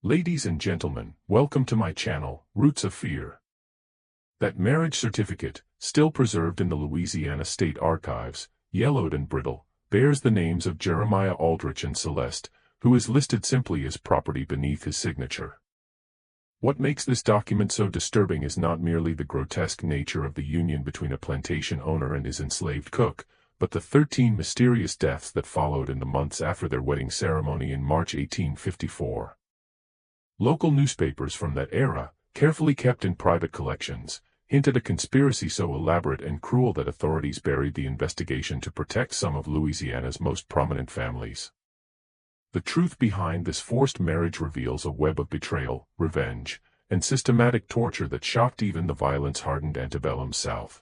Ladies and gentlemen, welcome to my channel, Roots of Fear. That marriage certificate, still preserved in the Louisiana State Archives, yellowed and brittle, bears the names of Jeremiah Aldrich and Celeste, who is listed simply as property beneath his signature. What makes this document so disturbing is not merely the grotesque nature of the union between a plantation owner and his enslaved cook, but the 13 mysterious deaths that followed in the months after their wedding ceremony in March 1854. Local newspapers from that era, carefully kept in private collections, hint at a conspiracy so elaborate and cruel that authorities buried the investigation to protect some of Louisiana's most prominent families. The truth behind this forced marriage reveals a web of betrayal, revenge, and systematic torture that shocked even the violence-hardened antebellum South.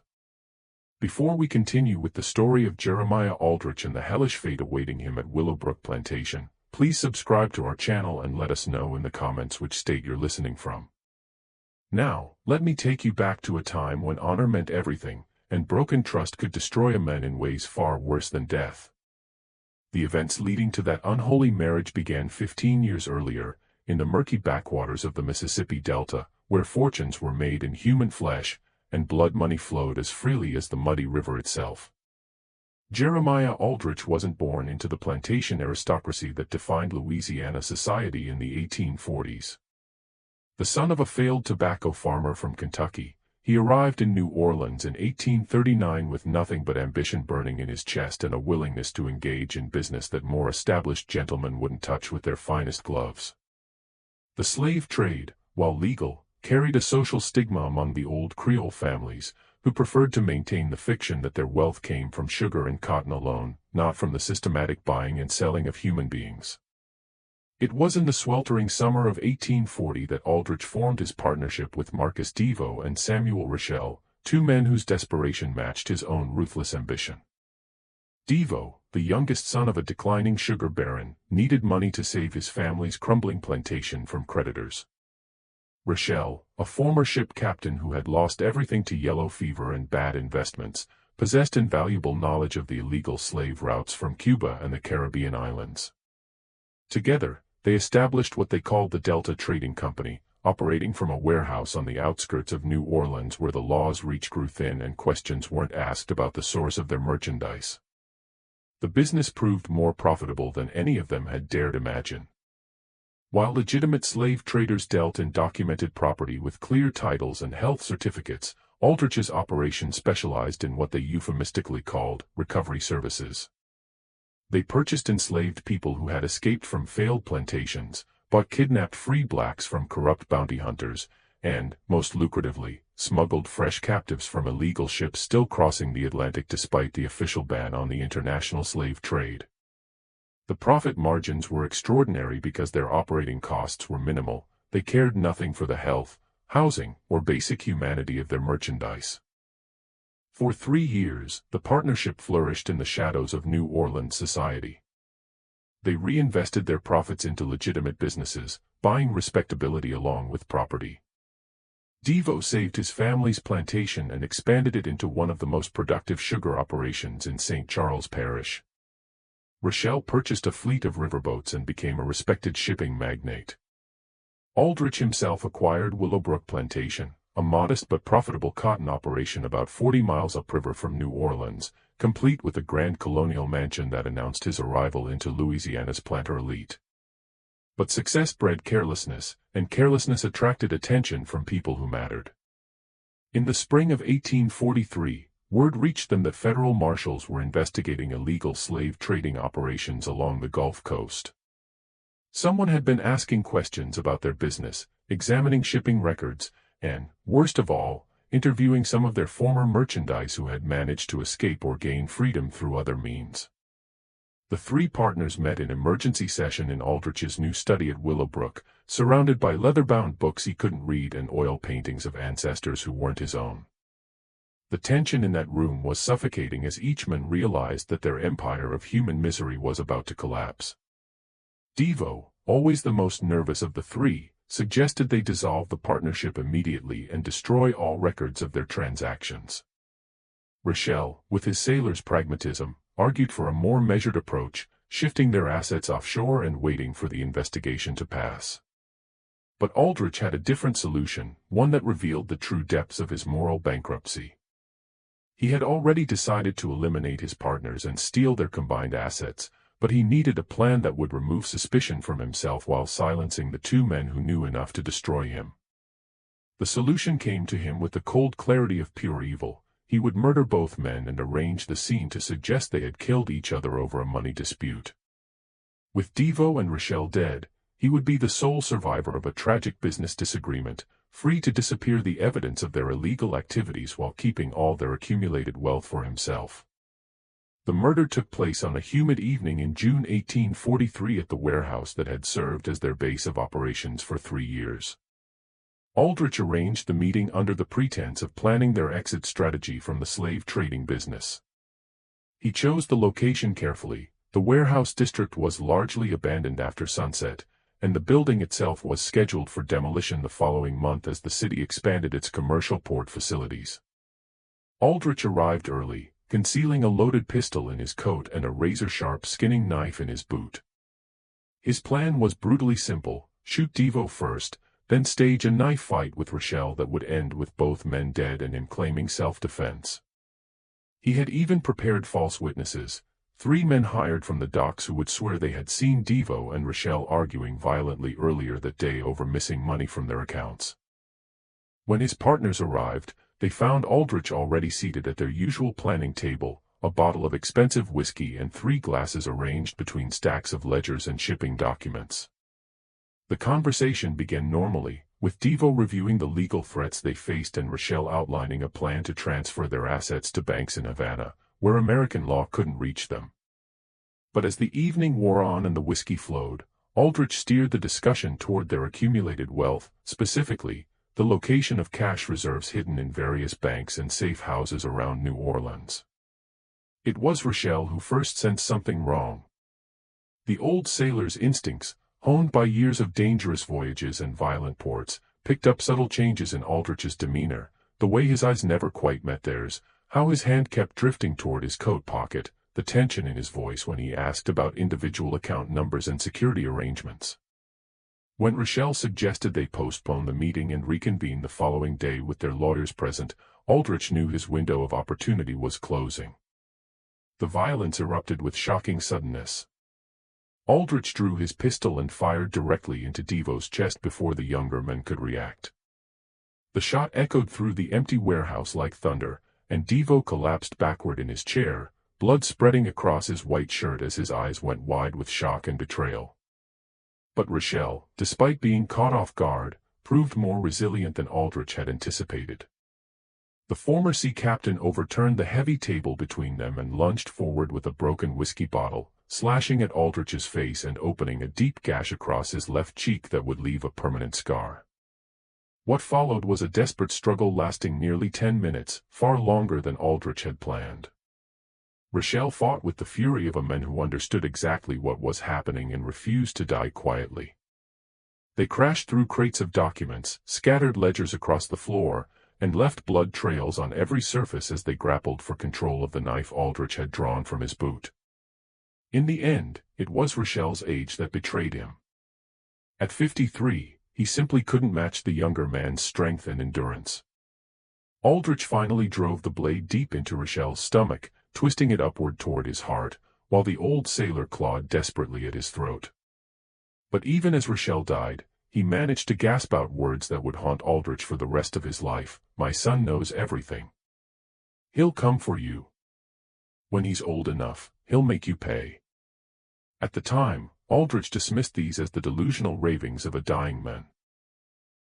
Before we continue with the story of Jeremiah Aldrich and the hellish fate awaiting him at Willowbrook Plantation, please subscribe to our channel and let us know in the comments which state you're listening from. Now, let me take you back to a time when honor meant everything, and broken trust could destroy a man in ways far worse than death. The events leading to that unholy marriage began 15 years earlier, in the murky backwaters of the Mississippi Delta, where fortunes were made in human flesh, and blood money flowed as freely as the muddy river itself. Jeremiah Aldrich wasn't born into the plantation aristocracy that defined Louisiana society in the 1840s. The son of a failed tobacco farmer from Kentucky, he arrived in New Orleans in 1839 with nothing but ambition burning in his chest and a willingness to engage in business that more established gentlemen wouldn't touch with their finest gloves. The slave trade, while legal, carried a social stigma among the old Creole families, who preferred to maintain the fiction that their wealth came from sugar and cotton alone, not from the systematic buying and selling of human beings. It was in the sweltering summer of 1840 that Aldrich formed his partnership with Marcus Devo and Samuel Rochelle, two men whose desperation matched his own ruthless ambition. Devo, the youngest son of a declining sugar baron, needed money to save his family's crumbling plantation from creditors. Rochelle, a former ship captain who had lost everything to yellow fever and bad investments, possessed invaluable knowledge of the illegal slave routes from Cuba and the Caribbean islands. Together, they established what they called the Delta Trading Company, operating from a warehouse on the outskirts of New Orleans where the law's reach grew thin and questions weren't asked about the source of their merchandise. The business proved more profitable than any of them had dared imagine. While legitimate slave traders dealt in documented property with clear titles and health certificates, Aldrich's operation specialized in what they euphemistically called recovery services. They purchased enslaved people who had escaped from failed plantations, bought kidnapped free blacks from corrupt bounty hunters, and, most lucratively, smuggled fresh captives from illegal ships still crossing the Atlantic despite the official ban on the international slave trade. The profit margins were extraordinary because their operating costs were minimal. They cared nothing for the health, housing, or basic humanity of their merchandise. For 3 years, the partnership flourished in the shadows of New Orleans society. They reinvested their profits into legitimate businesses, buying respectability along with property. Devo saved his family's plantation and expanded it into one of the most productive sugar operations in St. Charles Parish. Rochelle purchased a fleet of riverboats and became a respected shipping magnate. Aldrich himself acquired Willowbrook Plantation, a modest but profitable cotton operation about 40 miles upriver from New Orleans, complete with a grand colonial mansion that announced his arrival into Louisiana's planter elite. But success bred carelessness, and carelessness attracted attention from people who mattered. In the spring of 1843, word reached them that federal marshals were investigating illegal slave trading operations along the Gulf Coast. Someone had been asking questions about their business, examining shipping records, and, worst of all, interviewing some of their former merchandise who had managed to escape or gain freedom through other means. The three partners met in emergency session in Aldrich's new study at Willowbrook, surrounded by leather-bound books he couldn't read and oil paintings of ancestors who weren't his own. The tension in that room was suffocating as each man realized that their empire of human misery was about to collapse. Devo, always the most nervous of the three, suggested they dissolve the partnership immediately and destroy all records of their transactions. Rochelle, with his sailor's pragmatism, argued for a more measured approach, shifting their assets offshore and waiting for the investigation to pass. But Aldrich had a different solution, one that revealed the true depths of his moral bankruptcy. He had already decided to eliminate his partners and steal their combined assets, but he needed a plan that would remove suspicion from himself while silencing the two men who knew enough to destroy him. The solution came to him with the cold clarity of pure evil. He would murder both men and arrange the scene to suggest they had killed each other over a money dispute. With Devo and Rochelle dead, he would be the sole survivor of a tragic business disagreement, free to disappear the evidence of their illegal activities while keeping all their accumulated wealth for himself. The murder took place on a humid evening in June 1843 at the warehouse that had served as their base of operations for 3 years. Aldrich arranged the meeting under the pretense of planning their exit strategy from the slave trading business. He chose the location carefully. The warehouse district was largely abandoned after sunset, and the building itself was scheduled for demolition the following month as the city expanded its commercial port facilities. Aldrich arrived early, concealing a loaded pistol in his coat and a razor-sharp skinning knife in his boot. His plan was brutally simple: shoot Devo first, then stage a knife fight with Rochelle that would end with both men dead and him claiming self-defense. He had even prepared false witnesses, 3 men hired from the docks who would swear they had seen Devo and Rochelle arguing violently earlier that day over missing money from their accounts. When his partners arrived, they found Aldrich already seated at their usual planning table, a bottle of expensive whiskey and 3 glasses arranged between stacks of ledgers and shipping documents. The conversation began normally, with Devo reviewing the legal threats they faced and Rochelle outlining a plan to transfer their assets to banks in Havana, where American law couldn't reach them. But as the evening wore on and the whiskey flowed, Aldrich steered the discussion toward their accumulated wealth, specifically, the location of cash reserves hidden in various banks and safe houses around New Orleans. It was Rochelle who first sensed something wrong. The old sailor's instincts, honed by years of dangerous voyages and violent ports, picked up subtle changes in Aldrich's demeanor, the way his eyes never quite met theirs, how his hand kept drifting toward his coat pocket, the tension in his voice when he asked about individual account numbers and security arrangements. When Rochelle suggested they postpone the meeting and reconvene the following day with their lawyers present, Aldrich knew his window of opportunity was closing. The violence erupted with shocking suddenness. Aldrich drew his pistol and fired directly into Devo's chest before the younger men could react. The shot echoed through the empty warehouse like thunder, and Devo collapsed backward in his chair, blood spreading across his white shirt as his eyes went wide with shock and betrayal. But Rochelle, despite being caught off guard, proved more resilient than Aldrich had anticipated. The former sea captain overturned the heavy table between them and lunged forward with a broken whiskey bottle, slashing at Aldrich's face and opening a deep gash across his left cheek that would leave a permanent scar. What followed was a desperate struggle lasting nearly 10 minutes, far longer than Aldrich had planned. Rochelle fought with the fury of a man who understood exactly what was happening and refused to die quietly. They crashed through crates of documents, scattered ledgers across the floor, and left blood trails on every surface as they grappled for control of the knife Aldrich had drawn from his boot. In the end, it was Rochelle's age that betrayed him. At 53, he simply couldn't match the younger man's strength and endurance. Aldrich finally drove the blade deep into Rochelle's stomach, twisting it upward toward his heart, while the old sailor clawed desperately at his throat. But even as Rochelle died, he managed to gasp out words that would haunt Aldrich for the rest of his life. "My son knows everything. He'll come for you. When he's old enough, he'll make you pay." At the time, Aldrich dismissed these as the delusional ravings of a dying man.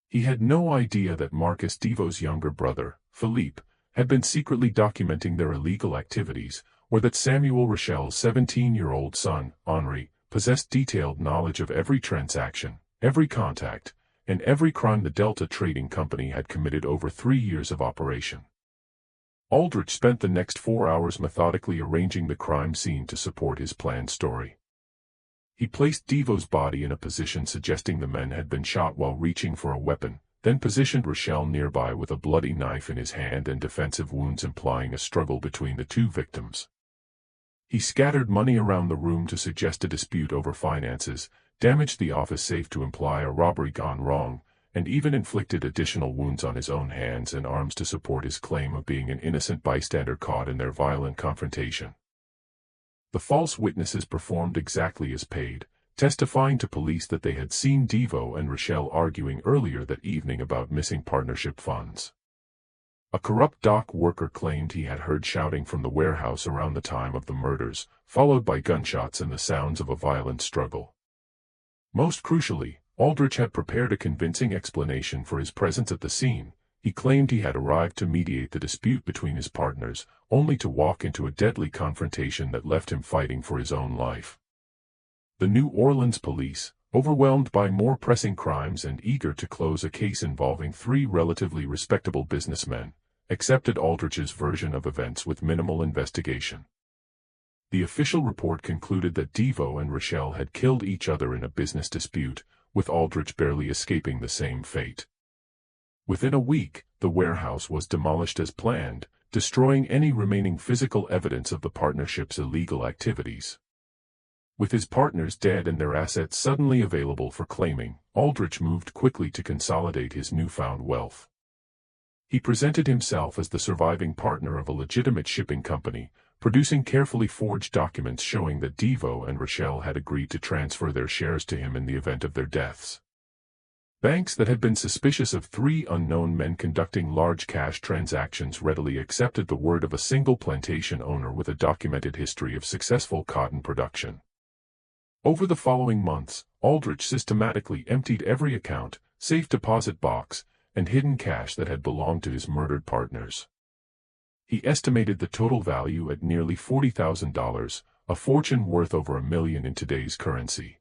He had no idea that Marcus Devo's younger brother, Philippe, had been secretly documenting their illegal activities, or that Samuel Rochelle's 17-year-old son, Henri, possessed detailed knowledge of every transaction, every contact, and every crime the Delta Trading Company had committed over 3 years of operation. Aldrich spent the next 4 hours methodically arranging the crime scene to support his planned story. He placed Devo's body in a position suggesting the men had been shot while reaching for a weapon, then positioned Rochelle nearby with a bloody knife in his hand and defensive wounds implying a struggle between the two victims. He scattered money around the room to suggest a dispute over finances, damaged the office safe to imply a robbery gone wrong, and even inflicted additional wounds on his own hands and arms to support his claim of being an innocent bystander caught in their violent confrontation. The false witnesses performed exactly as paid, testifying to police that they had seen Devo and Rochelle arguing earlier that evening about missing partnership funds. A corrupt dock worker claimed he had heard shouting from the warehouse around the time of the murders, followed by gunshots and the sounds of a violent struggle. Most crucially, Aldrich had prepared a convincing explanation for his presence at the scene. He claimed he had arrived to mediate the dispute between his partners, only to walk into a deadly confrontation that left him fighting for his own life. The New Orleans police, overwhelmed by more pressing crimes and eager to close a case involving three relatively respectable businessmen, accepted Aldrich's version of events with minimal investigation. The official report concluded that Devo and Rochelle had killed each other in a business dispute, with Aldrich barely escaping the same fate. Within a week, the warehouse was demolished as planned, destroying any remaining physical evidence of the partnership's illegal activities. With his partners dead and their assets suddenly available for claiming, Aldrich moved quickly to consolidate his newfound wealth. He presented himself as the surviving partner of a legitimate shipping company, producing carefully forged documents showing that Devo and Rochelle had agreed to transfer their shares to him in the event of their deaths. Banks that had been suspicious of three unknown men conducting large cash transactions readily accepted the word of a single plantation owner with a documented history of successful cotton production. Over the following months, Aldrich systematically emptied every account, safe deposit box, and hidden cash that had belonged to his murdered partners. He estimated the total value at nearly $40,000, a fortune worth over $1 million in today's currency.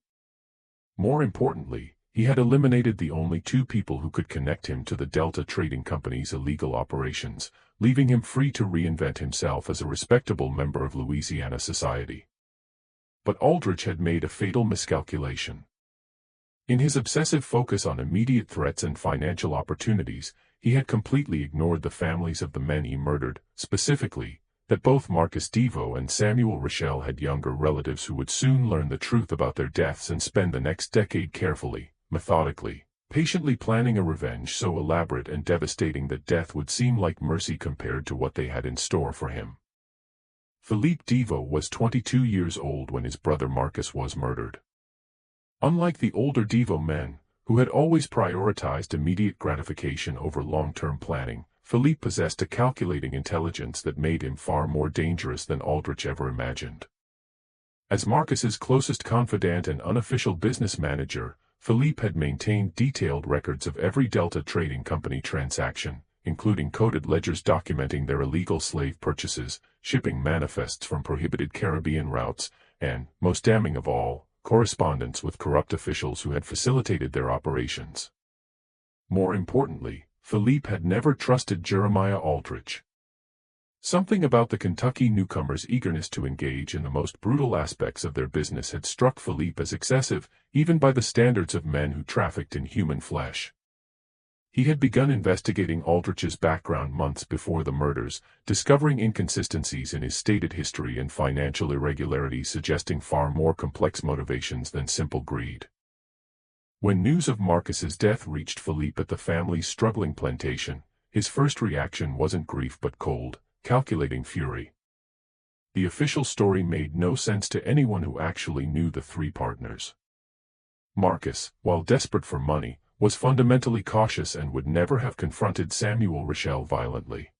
More importantly, he had eliminated the only two people who could connect him to the Delta Trading Company's illegal operations, leaving him free to reinvent himself as a respectable member of Louisiana society. But Aldrich had made a fatal miscalculation. In his obsessive focus on immediate threats and financial opportunities, he had completely ignored the families of the men he murdered, specifically, that both Marcus Devo and Samuel Rochelle had younger relatives who would soon learn the truth about their deaths and spend the next decade carefully, methodically, patiently planning a revenge so elaborate and devastating that death would seem like mercy compared to what they had in store for him. Philippe Devo was 22 years old when his brother Marcus was murdered. Unlike the older Devo men, who had always prioritized immediate gratification over long-term planning, Philippe possessed a calculating intelligence that made him far more dangerous than Aldrich ever imagined. As Marcus's closest confidant and unofficial business manager, Philippe had maintained detailed records of every Delta Trading Company transaction, including coded ledgers documenting their illegal slave purchases, shipping manifests from prohibited Caribbean routes, and, most damning of all, correspondence with corrupt officials who had facilitated their operations. More importantly, Philippe had never trusted Jeremiah Aldrich. Something about the Kentucky newcomer's eagerness to engage in the most brutal aspects of their business had struck Philippe as excessive, even by the standards of men who trafficked in human flesh. He had begun investigating Aldrich's background months before the murders, discovering inconsistencies in his stated history and financial irregularities suggesting far more complex motivations than simple greed. When news of Marcus's death reached Philippe at the family's struggling plantation, his first reaction wasn't grief but cold, calculating fury. The official story made no sense to anyone who actually knew the three partners. Marcus, while desperate for money, was fundamentally cautious and would never have confronted Samuel Rochelle violently.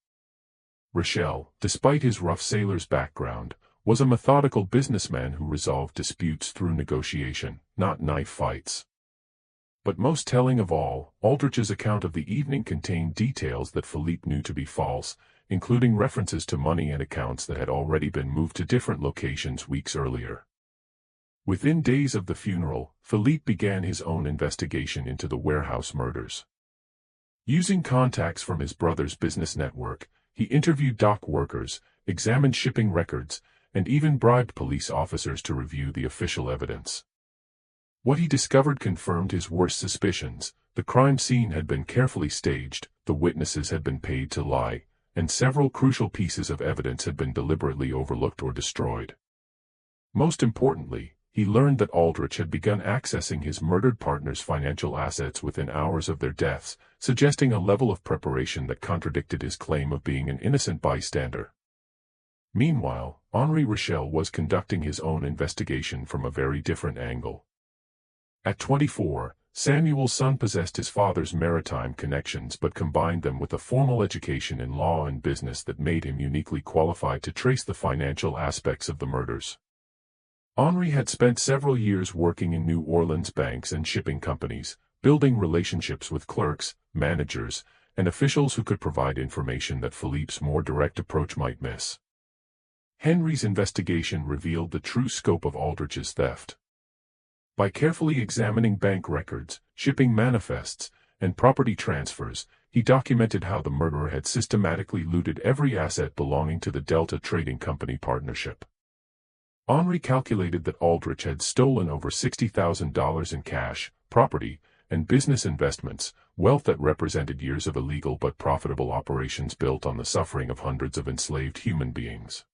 Rochelle, despite his rough sailor's background, was a methodical businessman who resolved disputes through negotiation, not knife fights. But most telling of all, Aldrich's account of the evening contained details that Philippe knew to be false, including references to money and accounts that had already been moved to different locations weeks earlier. Within days of the funeral, Philippe began his own investigation into the warehouse murders. Using contacts from his brother's business network, he interviewed dock workers, examined shipping records, and even bribed police officers to review the official evidence. What he discovered confirmed his worst suspicions. The crime scene had been carefully staged, the witnesses had been paid to lie, and several crucial pieces of evidence had been deliberately overlooked or destroyed. Most importantly, he learned that Aldrich had begun accessing his murdered partner's financial assets within hours of their deaths, suggesting a level of preparation that contradicted his claim of being an innocent bystander. Meanwhile, Henri Rochelle was conducting his own investigation from a very different angle. At 24, Samuel's son possessed his father's maritime connections but combined them with a formal education in law and business that made him uniquely qualified to trace the financial aspects of the murders. Henri had spent several years working in New Orleans banks and shipping companies, building relationships with clerks, managers, and officials who could provide information that Philippe's more direct approach might miss. Henry's investigation revealed the true scope of Aldrich's theft. By carefully examining bank records, shipping manifests, and property transfers, he documented how the murderer had systematically looted every asset belonging to the Delta Trading Company partnership. Henri calculated that Aldrich had stolen over $60,000 in cash, property, and business investments, wealth that represented years of illegal but profitable operations built on the suffering of hundreds of enslaved human beings.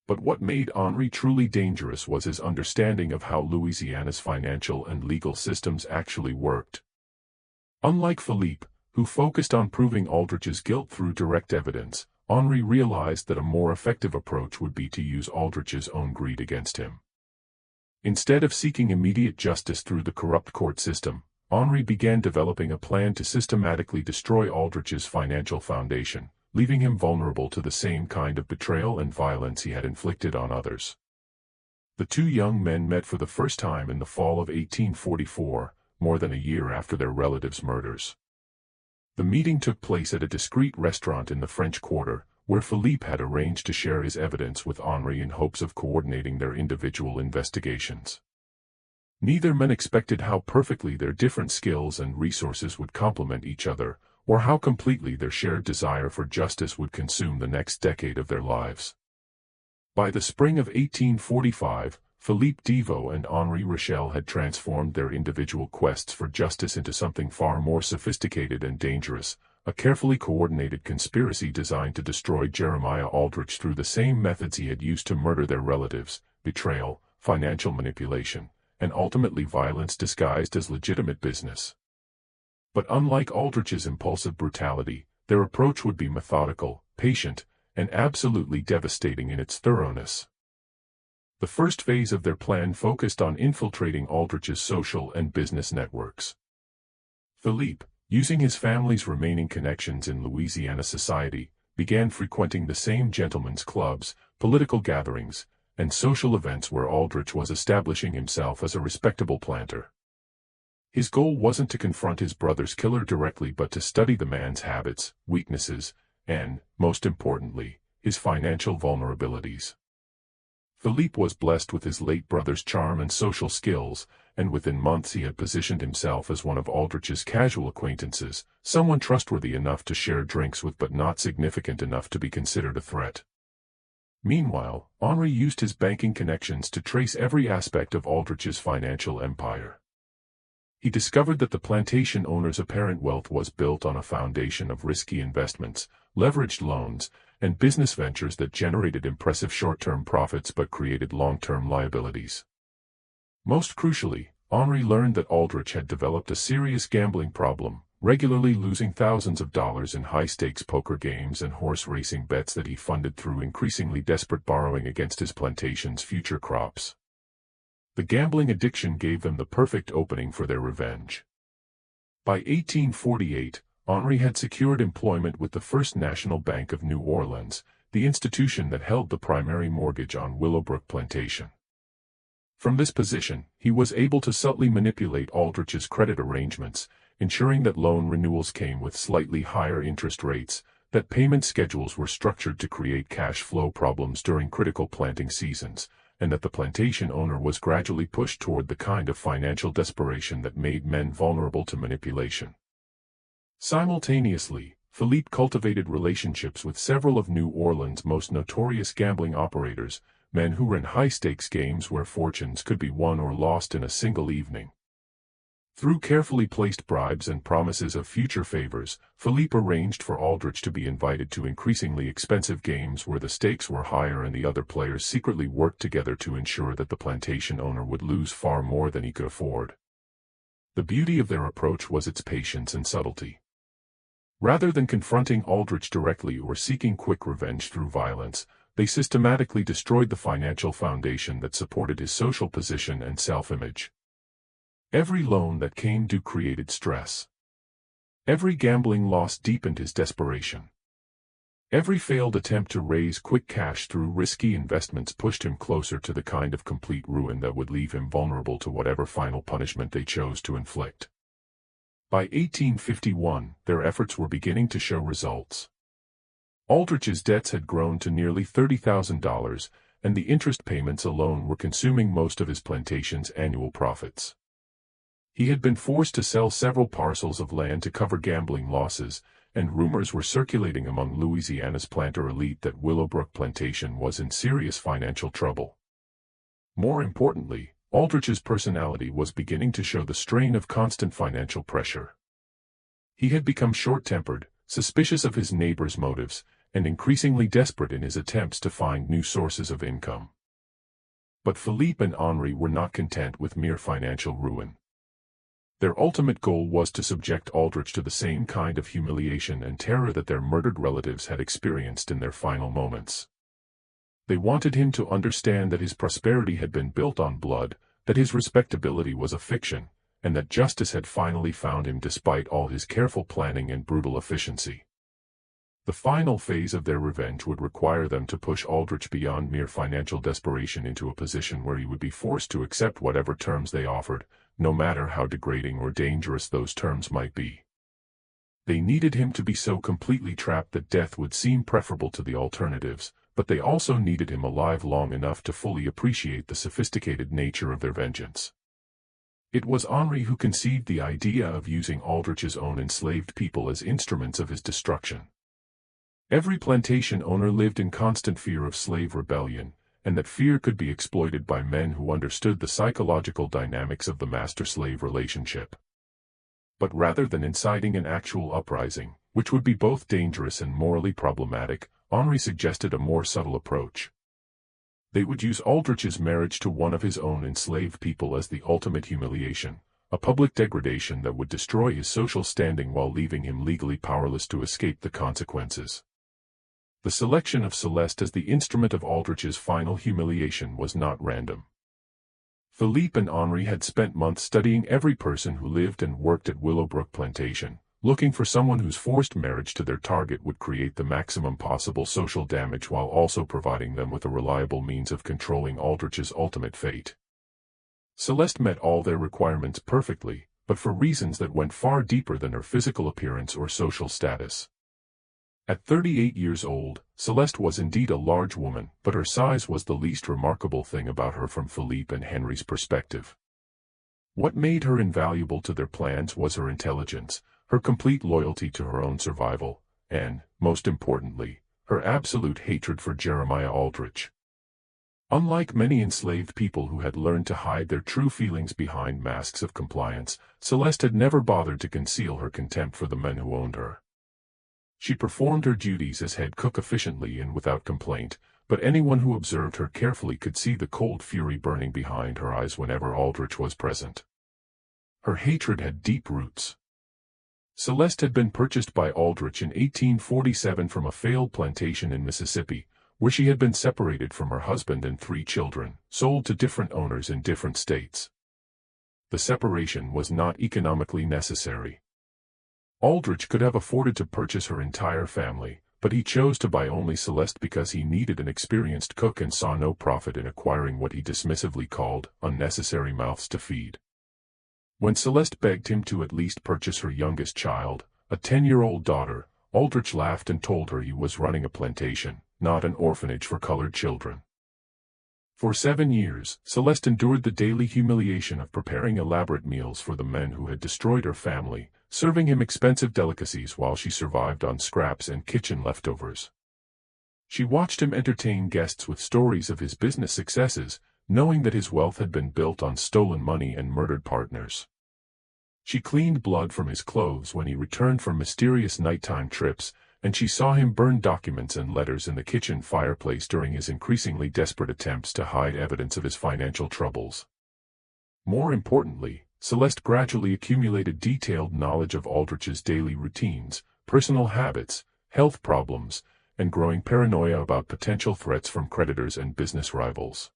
But what made Henri truly dangerous was his understanding of how Louisiana's financial and legal systems actually worked. Unlike Philippe, who focused on proving Aldrich's guilt through direct evidence, Henri realized that a more effective approach would be to use Aldrich's own greed against him. Instead of seeking immediate justice through the corrupt court system, Henri began developing a plan to systematically destroy Aldrich's financial foundation, leaving him vulnerable to the same kind of betrayal and violence he had inflicted on others. The two young men met for the first time in the fall of 1844, more than a year after their relatives' murders. The meeting took place at a discreet restaurant in the French Quarter, where Philippe had arranged to share his evidence with Henri in hopes of coordinating their individual investigations. Neither man expected how perfectly their different skills and resources would complement each other, or how completely their shared desire for justice would consume the next decade of their lives. By the spring of 1845, Philippe Deveau and Henri Rochelle had transformed their individual quests for justice into something far more sophisticated and dangerous, a carefully coordinated conspiracy designed to destroy Jeremiah Aldrich through the same methods he had used to murder their relatives: betrayal, financial manipulation, and ultimately violence disguised as legitimate business. But unlike Aldrich's impulsive brutality, their approach would be methodical, patient, and absolutely devastating in its thoroughness. The first phase of their plan focused on infiltrating Aldrich's social and business networks. Philippe, using his family's remaining connections in Louisiana society, began frequenting the same gentlemen's clubs, political gatherings, and social events where Aldrich was establishing himself as a respectable planter. His goal wasn't to confront his brother's killer directly but to study the man's habits, weaknesses, and, most importantly, his financial vulnerabilities. Philippe was blessed with his late brother's charm and social skills, and within months he had positioned himself as one of Aldrich's casual acquaintances, someone trustworthy enough to share drinks with but not significant enough to be considered a threat. Meanwhile, Henri used his banking connections to trace every aspect of Aldrich's financial empire. He discovered that the plantation owner's apparent wealth was built on a foundation of risky investments, leveraged loans, and business ventures that generated impressive short-term profits but created long-term liabilities. Most crucially, Henri learned that Aldrich had developed a serious gambling problem, regularly losing thousands of dollars in high-stakes poker games and horse racing bets that he funded through increasingly desperate borrowing against his plantation's future crops. The gambling addiction gave them the perfect opening for their revenge. By 1848, Henri had secured employment with the First National Bank of New Orleans, the institution that held the primary mortgage on Willowbrook Plantation. From this position, he was able to subtly manipulate Aldrich's credit arrangements, ensuring that loan renewals came with slightly higher interest rates, that payment schedules were structured to create cash flow problems during critical planting seasons, and that the plantation owner was gradually pushed toward the kind of financial desperation that made men vulnerable to manipulation. Simultaneously, Philippe cultivated relationships with several of New Orleans' most notorious gambling operators, men who ran high-stakes games where fortunes could be won or lost in a single evening. Through carefully placed bribes and promises of future favors, Philippe arranged for Aldrich to be invited to increasingly expensive games where the stakes were higher, and the other players secretly worked together to ensure that the plantation owner would lose far more than he could afford. The beauty of their approach was its patience and subtlety. Rather than confronting Aldrich directly or seeking quick revenge through violence, they systematically destroyed the financial foundation that supported his social position and self-image. Every loan that came due created stress. Every gambling loss deepened his desperation. Every failed attempt to raise quick cash through risky investments pushed him closer to the kind of complete ruin that would leave him vulnerable to whatever final punishment they chose to inflict. By 1851, their efforts were beginning to show results. Aldrich's debts had grown to nearly $30,000, and the interest payments alone were consuming most of his plantation's annual profits. He had been forced to sell several parcels of land to cover gambling losses, and rumors were circulating among Louisiana's planter elite that Willowbrook Plantation was in serious financial trouble. More importantly, Aldrich's personality was beginning to show the strain of constant financial pressure. He had become short-tempered, suspicious of his neighbors' motives, and increasingly desperate in his attempts to find new sources of income. But Philippe and Henri were not content with mere financial ruin. Their ultimate goal was to subject Aldrich to the same kind of humiliation and terror that their murdered relatives had experienced in their final moments. They wanted him to understand that his prosperity had been built on blood, that his respectability was a fiction, and that justice had finally found him despite all his careful planning and brutal efficiency. The final phase of their revenge would require them to push Aldrich beyond mere financial desperation into a position where he would be forced to accept whatever terms they offered, no matter how degrading or dangerous those terms might be. They needed him to be so completely trapped that death would seem preferable to the alternatives, but they also needed him alive long enough to fully appreciate the sophisticated nature of their vengeance. It was Henri who conceived the idea of using Aldrich's own enslaved people as instruments of his destruction. Every plantation owner lived in constant fear of slave rebellion, and that fear could be exploited by men who understood the psychological dynamics of the master-slave relationship. But rather than inciting an actual uprising, which would be both dangerous and morally problematic, Henri suggested a more subtle approach. They would use Aldrich's marriage to one of his own enslaved people as the ultimate humiliation, a public degradation that would destroy his social standing while leaving him legally powerless to escape the consequences. The selection of Celeste as the instrument of Aldrich's final humiliation was not random. Philippe and Henri had spent months studying every person who lived and worked at Willowbrook Plantation, looking for someone whose forced marriage to their target would create the maximum possible social damage while also providing them with a reliable means of controlling Aldrich's ultimate fate. Celeste met all their requirements perfectly, but for reasons that went far deeper than her physical appearance or social status. At 38 years old, Celeste was indeed a large woman, but her size was the least remarkable thing about her from Philippe and Henri's perspective. What made her invaluable to their plans was her intelligence, her complete loyalty to her own survival, and, most importantly, her absolute hatred for Jeremiah Aldrich. Unlike many enslaved people who had learned to hide their true feelings behind masks of compliance, Celeste had never bothered to conceal her contempt for the men who owned her. She performed her duties as head cook efficiently and without complaint, but anyone who observed her carefully could see the cold fury burning behind her eyes whenever Aldrich was present. Her hatred had deep roots. Celeste had been purchased by Aldrich in 1847 from a failed plantation in Mississippi, where she had been separated from her husband and 3 children, sold to different owners in different states. The separation was not economically necessary. Aldrich could have afforded to purchase her entire family, but he chose to buy only Celeste because he needed an experienced cook and saw no profit in acquiring what he dismissively called unnecessary mouths to feed. When Celeste begged him to at least purchase her youngest child, a 10-year-old daughter, Aldrich laughed and told her he was running a plantation, not an orphanage for colored children. For 7 years, Celeste endured the daily humiliation of preparing elaborate meals for the men who had destroyed her family, serving him expensive delicacies while she survived on scraps and kitchen leftovers. She watched him entertain guests with stories of his business successes, knowing that his wealth had been built on stolen money and murdered partners. She cleaned blood from his clothes when he returned from mysterious nighttime trips, and she saw him burn documents and letters in the kitchen fireplace during his increasingly desperate attempts to hide evidence of his financial troubles. More importantly, Celeste gradually accumulated detailed knowledge of Aldrich's daily routines, personal habits, health problems, and growing paranoia about potential threats from creditors and business rivals.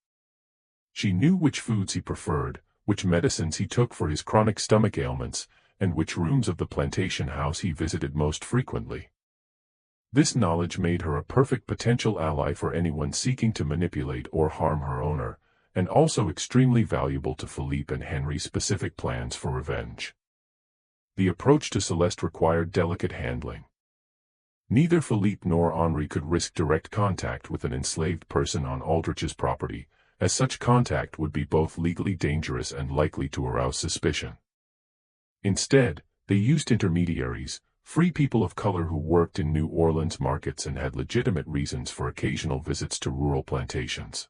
She knew which foods he preferred, which medicines he took for his chronic stomach ailments, and which rooms of the plantation house he visited most frequently. This knowledge made her a perfect potential ally for anyone seeking to manipulate or harm her owner, and also extremely valuable to Philippe and Henry's specific plans for revenge. The approach to Celeste required delicate handling. Neither Philippe nor Henri could risk direct contact with an enslaved person on Aldrich's property, as such contact would be both legally dangerous and likely to arouse suspicion. Instead, they used intermediaries, free people of color who worked in New Orleans markets and had legitimate reasons for occasional visits to rural plantations.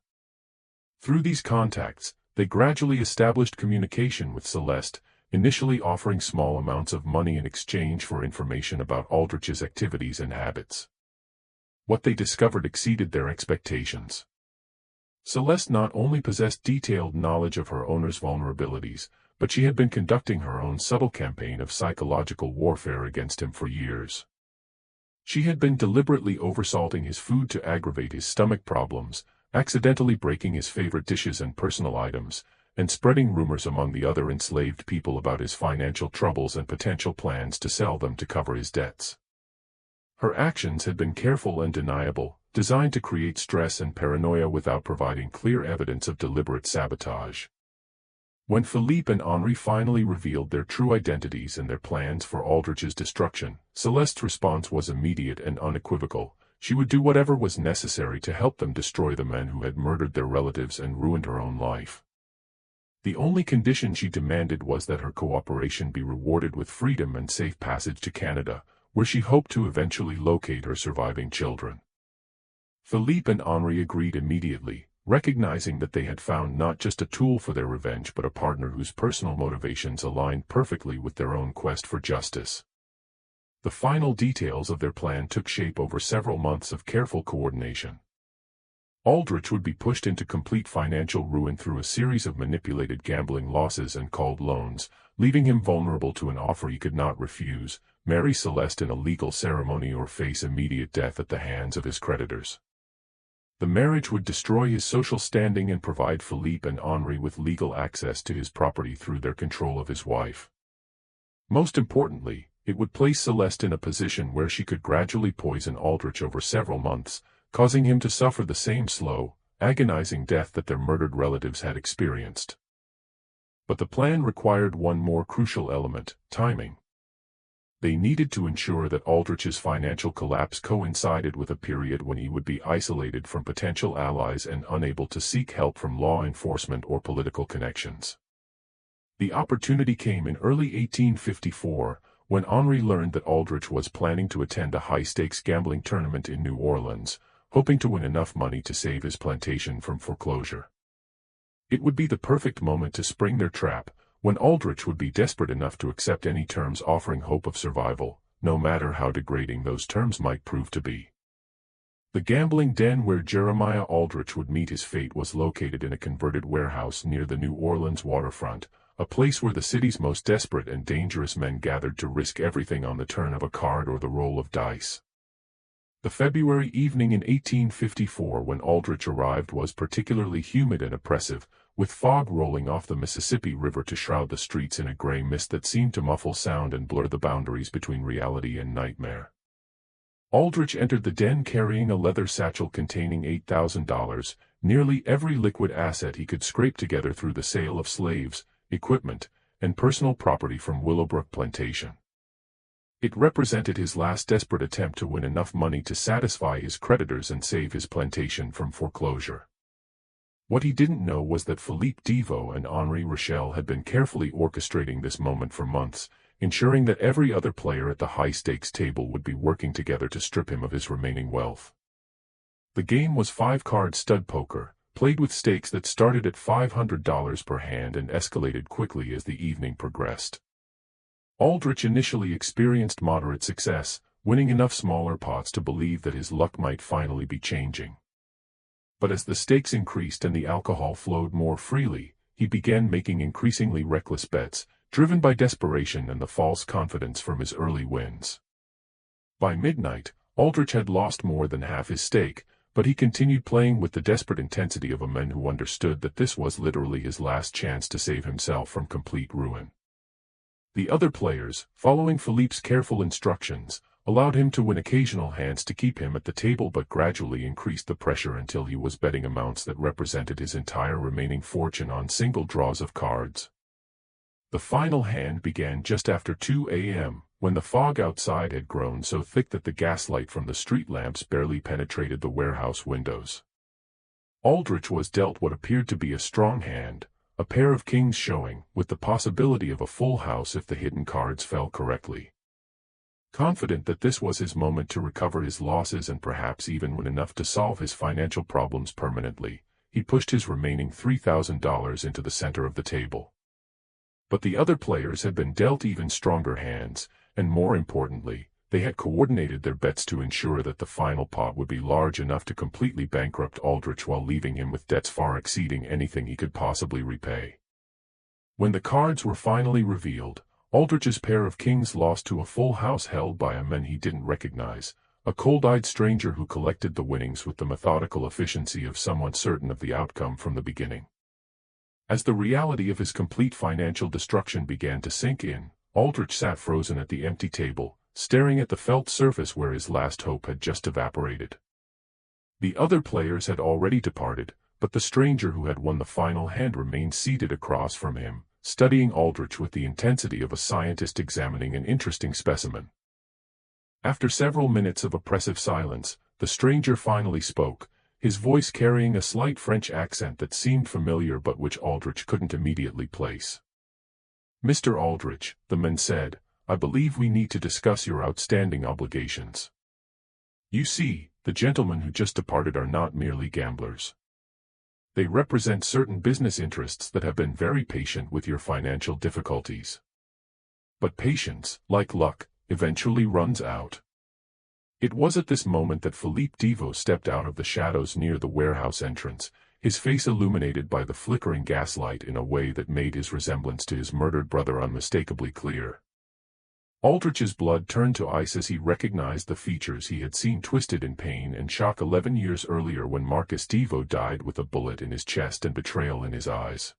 Through these contacts, they gradually established communication with Celeste, initially offering small amounts of money in exchange for information about Aldrich's activities and habits. What they discovered exceeded their expectations. Celeste not only possessed detailed knowledge of her owner's vulnerabilities, but she had been conducting her own subtle campaign of psychological warfare against him for years. She had been deliberately oversalting his food to aggravate his stomach problems, accidentally breaking his favorite dishes and personal items, and spreading rumors among the other enslaved people about his financial troubles and potential plans to sell them to cover his debts. Her actions had been careful and deniable, designed to create stress and paranoia without providing clear evidence of deliberate sabotage. When Philippe and Henri finally revealed their true identities and their plans for Aldrich's destruction, Celeste's response was immediate and unequivocal. She would do whatever was necessary to help them destroy the men who had murdered their relatives and ruined her own life. The only condition she demanded was that her cooperation be rewarded with freedom and safe passage to Canada, where she hoped to eventually locate her surviving children. Philippe and Henri agreed immediately, recognizing that they had found not just a tool for their revenge but a partner whose personal motivations aligned perfectly with their own quest for justice. The final details of their plan took shape over several months of careful coordination. Aldrich would be pushed into complete financial ruin through a series of manipulated gambling losses and called loans, leaving him vulnerable to an offer he could not refuse: marry Celeste in a legal ceremony or face immediate death at the hands of his creditors. The marriage would destroy his social standing and provide Philippe and Henri with legal access to his property through their control of his wife. Most importantly, it would place Celeste in a position where she could gradually poison Aldrich over several months, causing him to suffer the same slow, agonizing death that their murdered relatives had experienced. But the plan required one more crucial element: timing. They needed to ensure that Aldrich's financial collapse coincided with a period when he would be isolated from potential allies and unable to seek help from law enforcement or political connections. The opportunity came in early 1854, when Henri learned that Aldrich was planning to attend a high-stakes gambling tournament in New Orleans, hoping to win enough money to save his plantation from foreclosure. It would be the perfect moment to spring their trap, when Aldrich would be desperate enough to accept any terms offering hope of survival, no matter how degrading those terms might prove to be. The gambling den where Jeremiah Aldrich would meet his fate was located in a converted warehouse near the New Orleans waterfront, a place where the city's most desperate and dangerous men gathered to risk everything on the turn of a card or the roll of dice. The February evening in 1854 when Aldrich arrived was particularly humid and oppressive, with fog rolling off the Mississippi River to shroud the streets in a gray mist that seemed to muffle sound and blur the boundaries between reality and nightmare. Aldrich entered the den carrying a leather satchel containing $8,000, nearly every liquid asset he could scrape together through the sale of slaves, equipment, and personal property from Willowbrook Plantation. It represented his last desperate attempt to win enough money to satisfy his creditors and save his plantation from foreclosure. What he didn't know was that Philippe Deveau and Henri Rochelle had been carefully orchestrating this moment for months, ensuring that every other player at the high-stakes table would be working together to strip him of his remaining wealth. The game was 5-card stud poker, played with stakes that started at $500 per hand and escalated quickly as the evening progressed. Aldrich initially experienced moderate success, winning enough smaller pots to believe that his luck might finally be changing. But as the stakes increased and the alcohol flowed more freely, he began making increasingly reckless bets, driven by desperation and the false confidence from his early wins. By midnight, Aldrich had lost more than half his stake, but he continued playing with the desperate intensity of a man who understood that this was literally his last chance to save himself from complete ruin. The other players, following Philippe's careful instructions, allowed him to win occasional hands to keep him at the table but gradually increased the pressure until he was betting amounts that represented his entire remaining fortune on single draws of cards. The final hand began just after 2 a.m., when the fog outside had grown so thick that the gaslight from the street lamps barely penetrated the warehouse windows. Aldrich was dealt what appeared to be a strong hand, a pair of kings showing, with the possibility of a full house if the hidden cards fell correctly. Confident that this was his moment to recover his losses and perhaps even win enough to solve his financial problems permanently, he pushed his remaining $3,000 into the center of the table. But the other players had been dealt even stronger hands, and more importantly, they had coordinated their bets to ensure that the final pot would be large enough to completely bankrupt Aldrich while leaving him with debts far exceeding anything he could possibly repay. When the cards were finally revealed, Aldrich's pair of kings lost to a full house held by a man he didn't recognize, a cold-eyed stranger who collected the winnings with the methodical efficiency of someone certain of the outcome from the beginning. As the reality of his complete financial destruction began to sink in, Aldrich sat frozen at the empty table, staring at the felt surface where his last hope had just evaporated. The other players had already departed, but the stranger who had won the final hand remained seated across from him, studying Aldrich with the intensity of a scientist examining an interesting specimen. After several minutes of oppressive silence, the stranger finally spoke, his voice carrying a slight French accent that seemed familiar but which Aldrich couldn't immediately place. "Mr. Aldrich," the man said, "I believe we need to discuss your outstanding obligations. You see, the gentlemen who just departed are not merely gamblers. They represent certain business interests that have been very patient with your financial difficulties. But patience, like luck, eventually runs out." It was at this moment that Philippe Deveau stepped out of the shadows near the warehouse entrance, his face illuminated by the flickering gaslight in a way that made his resemblance to his murdered brother unmistakably clear. Aldrich's blood turned to ice as he recognized the features he had seen twisted in pain and shock 11 years earlier when Marcus Deveau died with a bullet in his chest and betrayal in his eyes.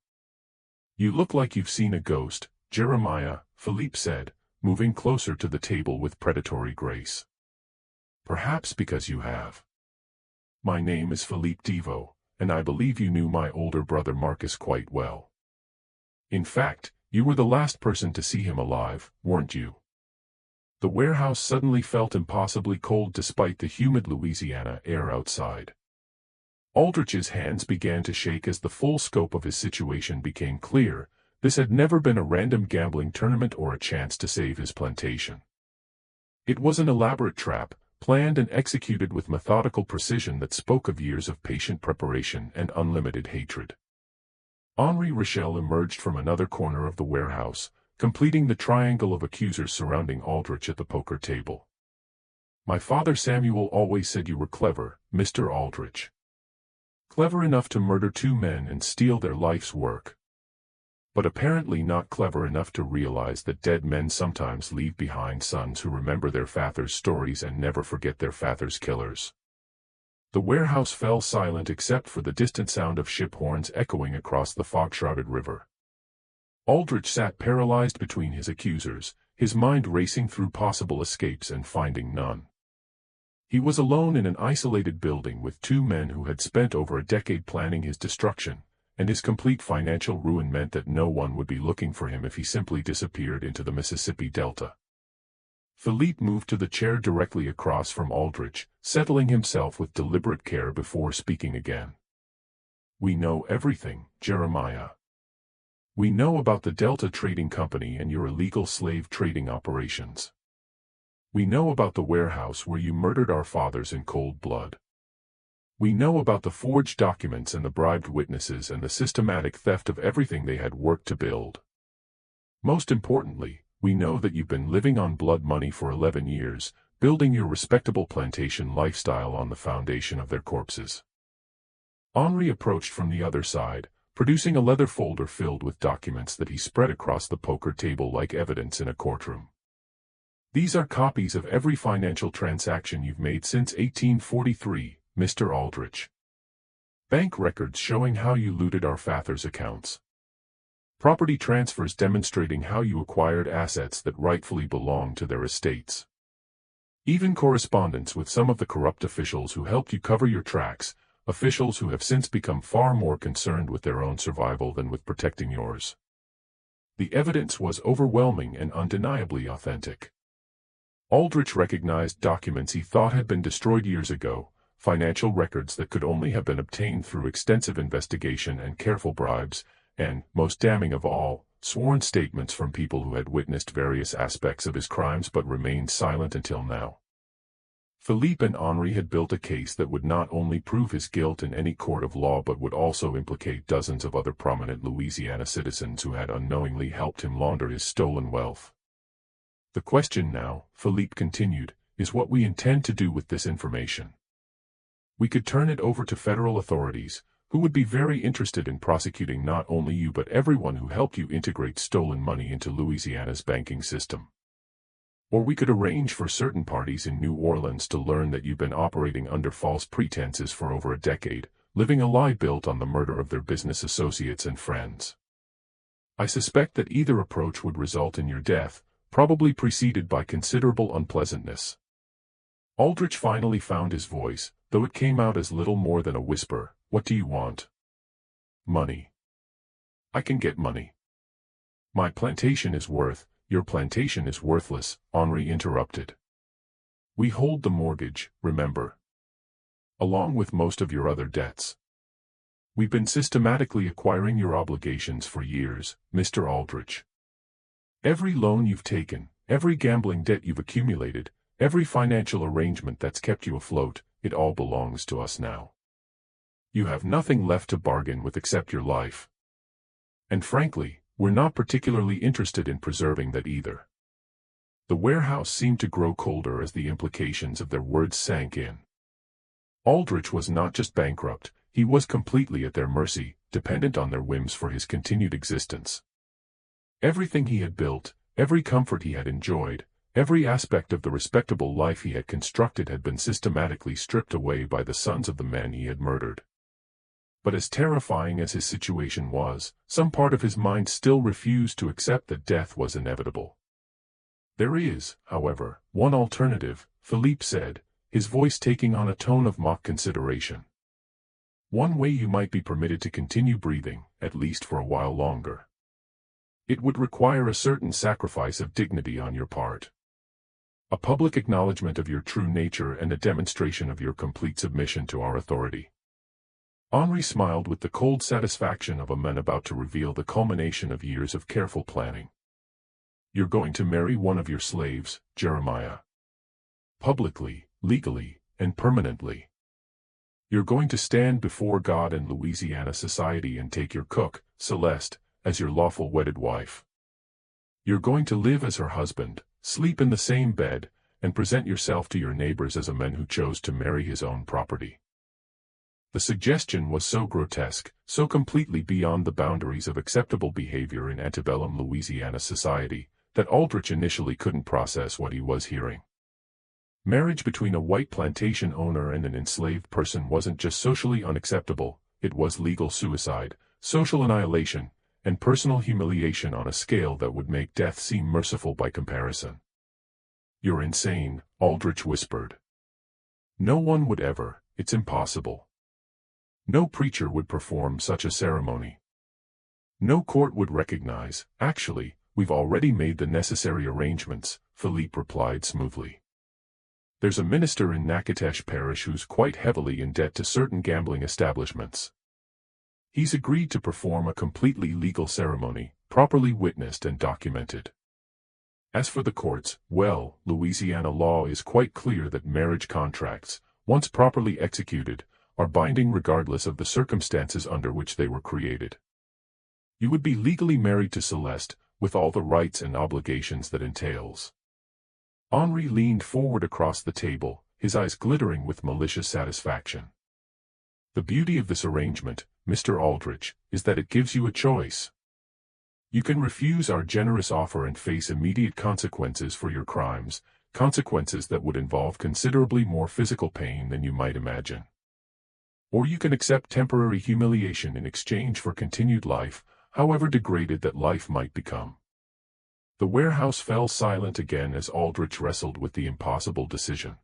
"You look like you've seen a ghost, Jeremiah," Philippe said, moving closer to the table with predatory grace. "Perhaps because you have. My name is Philippe Deveau, and I believe you knew my older brother Marcus quite well. In fact, you were the last person to see him alive, weren't you?" The warehouse suddenly felt impossibly cold despite the humid Louisiana air outside. Aldrich's hands began to shake as the full scope of his situation became clear. This had never been a random gambling tournament or a chance to save his plantation. It was an elaborate trap, planned and executed with methodical precision that spoke of years of patient preparation and unlimited hatred. Henri Rochelle emerged from another corner of the warehouse, completing the triangle of accusers surrounding Aldrich at the poker table. "My father Samuel always said you were clever, Mr. Aldrich. Clever enough to murder 2 men and steal their life's work. But apparently not clever enough to realize that dead men sometimes leave behind sons who remember their father's stories and never forget their father's killers." The warehouse fell silent except for the distant sound of ship horns echoing across the fog-shrouded river. Aldrich sat paralyzed between his accusers, his mind racing through possible escapes and finding none. He was alone in an isolated building with 2 men who had spent over a decade planning his destruction, and his complete financial ruin meant that no one would be looking for him if he simply disappeared into the Mississippi Delta. Philippe moved to the chair directly across from Aldrich, settling himself with deliberate care before speaking again. "We know everything, Jeremiah. We know about the Delta Trading Company and your illegal slave trading operations. We know about the warehouse where you murdered our fathers in cold blood. We know about the forged documents and the bribed witnesses and the systematic theft of everything they had worked to build. Most importantly, we know that you've been living on blood money for 11 years, building your respectable plantation lifestyle on the foundation of their corpses." Henri approached from the other side, producing a leather folder filled with documents that he spread across the poker table like evidence in a courtroom. "These are copies of every financial transaction you've made since 1843, Mr. Aldrich. Bank records showing how you looted our father's accounts. Property transfers demonstrating how you acquired assets that rightfully belonged to their estates. Even correspondence with some of the corrupt officials who helped you cover your tracks, officials who have since become far more concerned with their own survival than with protecting yours." The evidence was overwhelming and undeniably authentic. Aldrich recognized documents he thought had been destroyed years ago, financial records that could only have been obtained through extensive investigation and careful bribes, and, most damning of all, sworn statements from people who had witnessed various aspects of his crimes but remained silent until now. Philippe and Henri had built a case that would not only prove his guilt in any court of law but would also implicate dozens of other prominent Louisiana citizens who had unknowingly helped him launder his stolen wealth. "The question now," Philippe continued, "is what we intend to do with this information. We could turn it over to federal authorities, who would be very interested in prosecuting not only you but everyone who helped you integrate stolen money into Louisiana's banking system. Or we could arrange for certain parties in New Orleans to learn that you've been operating under false pretenses for over a decade, living a lie built on the murder of their business associates and friends. I suspect that either approach would result in your death, probably preceded by considerable unpleasantness." Aldrich finally found his voice, though it came out as little more than a whisper. "What do you want?" "Money." "I can get money." "My plantation is worth—" "Your plantation is worthless," Henri interrupted. "We hold the mortgage, remember. Along with most of your other debts. We've been systematically acquiring your obligations for years, Mr. Aldrich. Every loan you've taken, every gambling debt you've accumulated, every financial arrangement that's kept you afloat, it all belongs to us now. You have nothing left to bargain with except your life. And frankly, we're not particularly interested in preserving that either." The warehouse seemed to grow colder as the implications of their words sank in. Aldrich was not just bankrupt, he was completely at their mercy, dependent on their whims for his continued existence. Everything he had built, every comfort he had enjoyed, every aspect of the respectable life he had constructed had been systematically stripped away by the sons of the men he had murdered. But as terrifying as his situation was, some part of his mind still refused to accept that death was inevitable. "There is, however, one alternative," Philippe said, his voice taking on a tone of mock consideration. "One way you might be permitted to continue breathing, at least for a while longer. It would require a certain sacrifice of dignity on your part. A public acknowledgement of your true nature and a demonstration of your complete submission to our authority." Henri smiled with the cold satisfaction of a man about to reveal the culmination of years of careful planning. "You're going to marry one of your slaves, Jeremiah. Publicly, legally, and permanently. You're going to stand before God and Louisiana society and take your cook, Celeste, as your lawful wedded wife. You're going to live as her husband, sleep in the same bed, and present yourself to your neighbors as a man who chose to marry his own property." The suggestion was so grotesque, so completely beyond the boundaries of acceptable behavior in antebellum Louisiana society, that Aldrich initially couldn't process what he was hearing. Marriage between a white plantation owner and an enslaved person wasn't just socially unacceptable, it was legal suicide, social annihilation, and personal humiliation on a scale that would make death seem merciful by comparison. "You're insane," Aldrich whispered. "No one would ever, it's impossible. No preacher would perform such a ceremony. No court would recognize." "Actually, we've already made the necessary arrangements," Philippe replied smoothly. "There's a minister in Natchitoches Parish who's quite heavily in debt to certain gambling establishments. He's agreed to perform a completely legal ceremony, properly witnessed and documented. As for the courts, well, Louisiana law is quite clear that marriage contracts, once properly executed, are binding regardless of the circumstances under which they were created. You would be legally married to Celeste, with all the rights and obligations that entails. Henri leaned forward across the table, his eyes glittering with malicious satisfaction. The beauty of this arrangement, Mr. Aldrich, is that it gives you a choice. You can refuse our generous offer and face immediate consequences for your crimes, consequences that would involve considerably more physical pain than you might imagine. Or you can accept temporary humiliation in exchange for continued life, however degraded that life might become. The warehouse fell silent again as Aldrich wrestled with the impossible decision.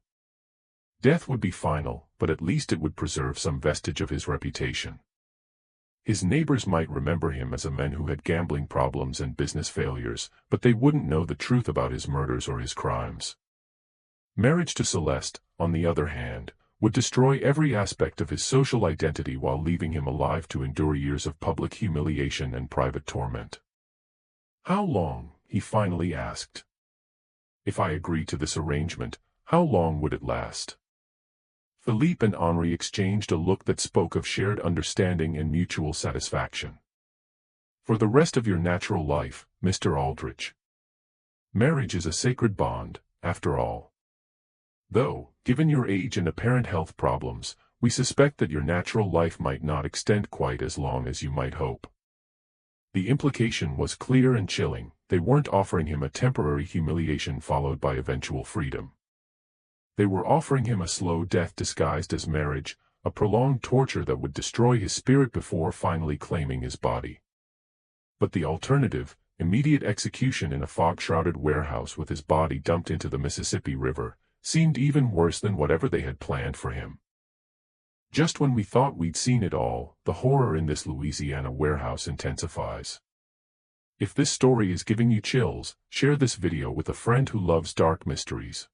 Death would be final, but at least it would preserve some vestige of his reputation. His neighbors might remember him as a man who had gambling problems and business failures, but they wouldn't know the truth about his murders or his crimes. Marriage to Celeste, on the other hand, would destroy every aspect of his social identity while leaving him alive to endure years of public humiliation and private torment. "How long?" he finally asked. "If I agree to this arrangement, how long would it last?" Philippe and Henri exchanged a look that spoke of shared understanding and mutual satisfaction. "For the rest of your natural life, Mr. Aldrich. Marriage is a sacred bond, after all. Though, given your age and apparent health problems, we suspect that your natural life might not extend quite as long as you might hope." The implication was clear and chilling. They weren't offering him a temporary humiliation followed by eventual freedom. They were offering him a slow death disguised as marriage, a prolonged torture that would destroy his spirit before finally claiming his body. But the alternative, immediate execution in a fog-shrouded warehouse with his body dumped into the Mississippi River, seemed even worse than whatever they had planned for him. Just when we thought we'd seen it all, the horror in this Louisiana warehouse intensifies. If this story is giving you chills, share this video with a friend who loves dark mysteries.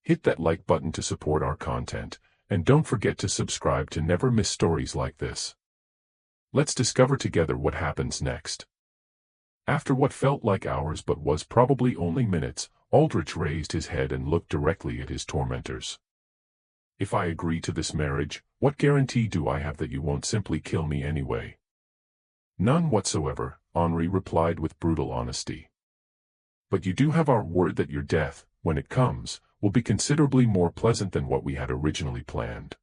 Hit that like button to support our content, and don't forget to subscribe to never miss stories like this. Let's discover together what happens next. After what felt like hours but was probably only minutes, Aldrich raised his head and looked directly at his tormentors. "If I agree to this marriage, what guarantee do I have that you won't simply kill me anyway?" "None whatsoever," Henri replied with brutal honesty. "But you do have our word that your death, when it comes, will be considerably more pleasant than what we had originally planned.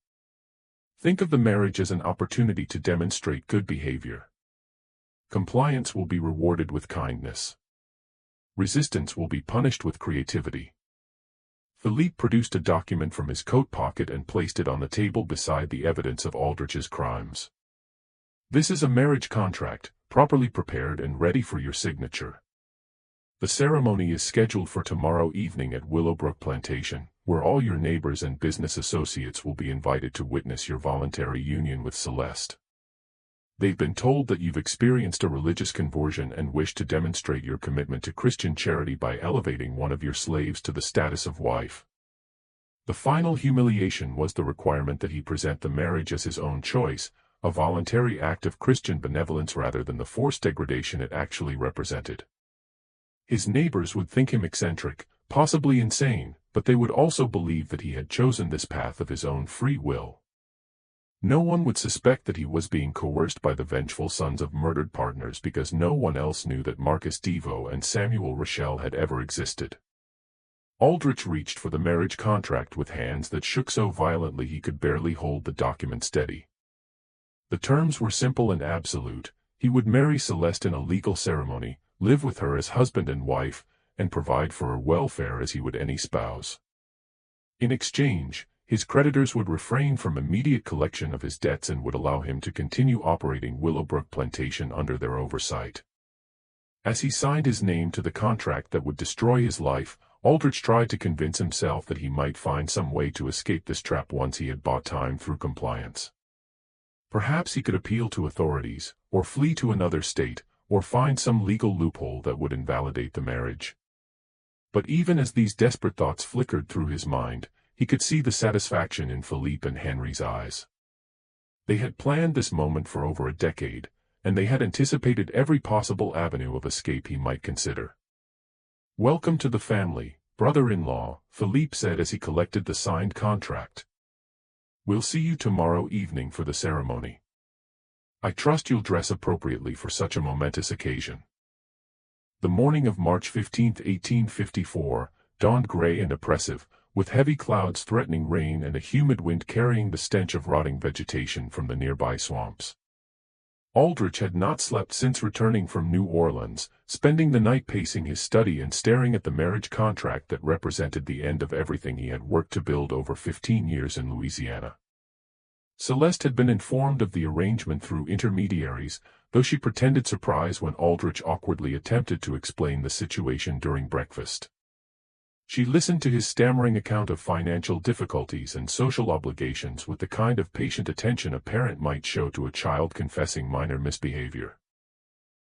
Think of the marriage as an opportunity to demonstrate good behavior. Compliance will be rewarded with kindness. Resistance will be punished with creativity." Philippe produced a document from his coat pocket and placed it on the table beside the evidence of Aldrich's crimes. "This is a marriage contract, properly prepared and ready for your signature. The ceremony is scheduled for tomorrow evening at Willowbrook Plantation, where all your neighbors and business associates will be invited to witness your voluntary union with Celeste. They've been told that you've experienced a religious conversion and wish to demonstrate your commitment to Christian charity by elevating one of your slaves to the status of wife. The final humiliation was the requirement that he present the marriage as his own choice, a voluntary act of Christian benevolence rather than the forced degradation it actually represented. His neighbors would think him eccentric, possibly insane, but they would also believe that he had chosen this path of his own free will. No one would suspect that he was being coerced by the vengeful sons of murdered partners because no one else knew that Marcus Devo and Samuel Rochelle had ever existed. Aldrich reached for the marriage contract with hands that shook so violently he could barely hold the document steady. The terms were simple and absolute. He would marry Celeste in a legal ceremony, live with her as husband and wife, and provide for her welfare as he would any spouse. In exchange, his creditors would refrain from immediate collection of his debts and would allow him to continue operating Willowbrook Plantation under their oversight. As he signed his name to the contract that would destroy his life, Aldrich tried to convince himself that he might find some way to escape this trap once he had bought time through compliance. Perhaps he could appeal to authorities, or flee to another state, or find some legal loophole that would invalidate the marriage. But even as these desperate thoughts flickered through his mind, he could see the satisfaction in Philippe and Henri's eyes. They had planned this moment for over a decade, and they had anticipated every possible avenue of escape he might consider. "Welcome to the family, brother-in-law," Philippe said as he collected the signed contract. "We'll see you tomorrow evening for the ceremony. I trust you'll dress appropriately for such a momentous occasion." The morning of March 15, 1854, dawned gray and oppressive, with heavy clouds threatening rain and a humid wind carrying the stench of rotting vegetation from the nearby swamps. Aldrich had not slept since returning from New Orleans, spending the night pacing his study and staring at the marriage contract that represented the end of everything he had worked to build over 15 years in Louisiana. Celeste had been informed of the arrangement through intermediaries, though she pretended surprise when Aldrich awkwardly attempted to explain the situation during breakfast. She listened to his stammering account of financial difficulties and social obligations with the kind of patient attention a parent might show to a child confessing minor misbehavior.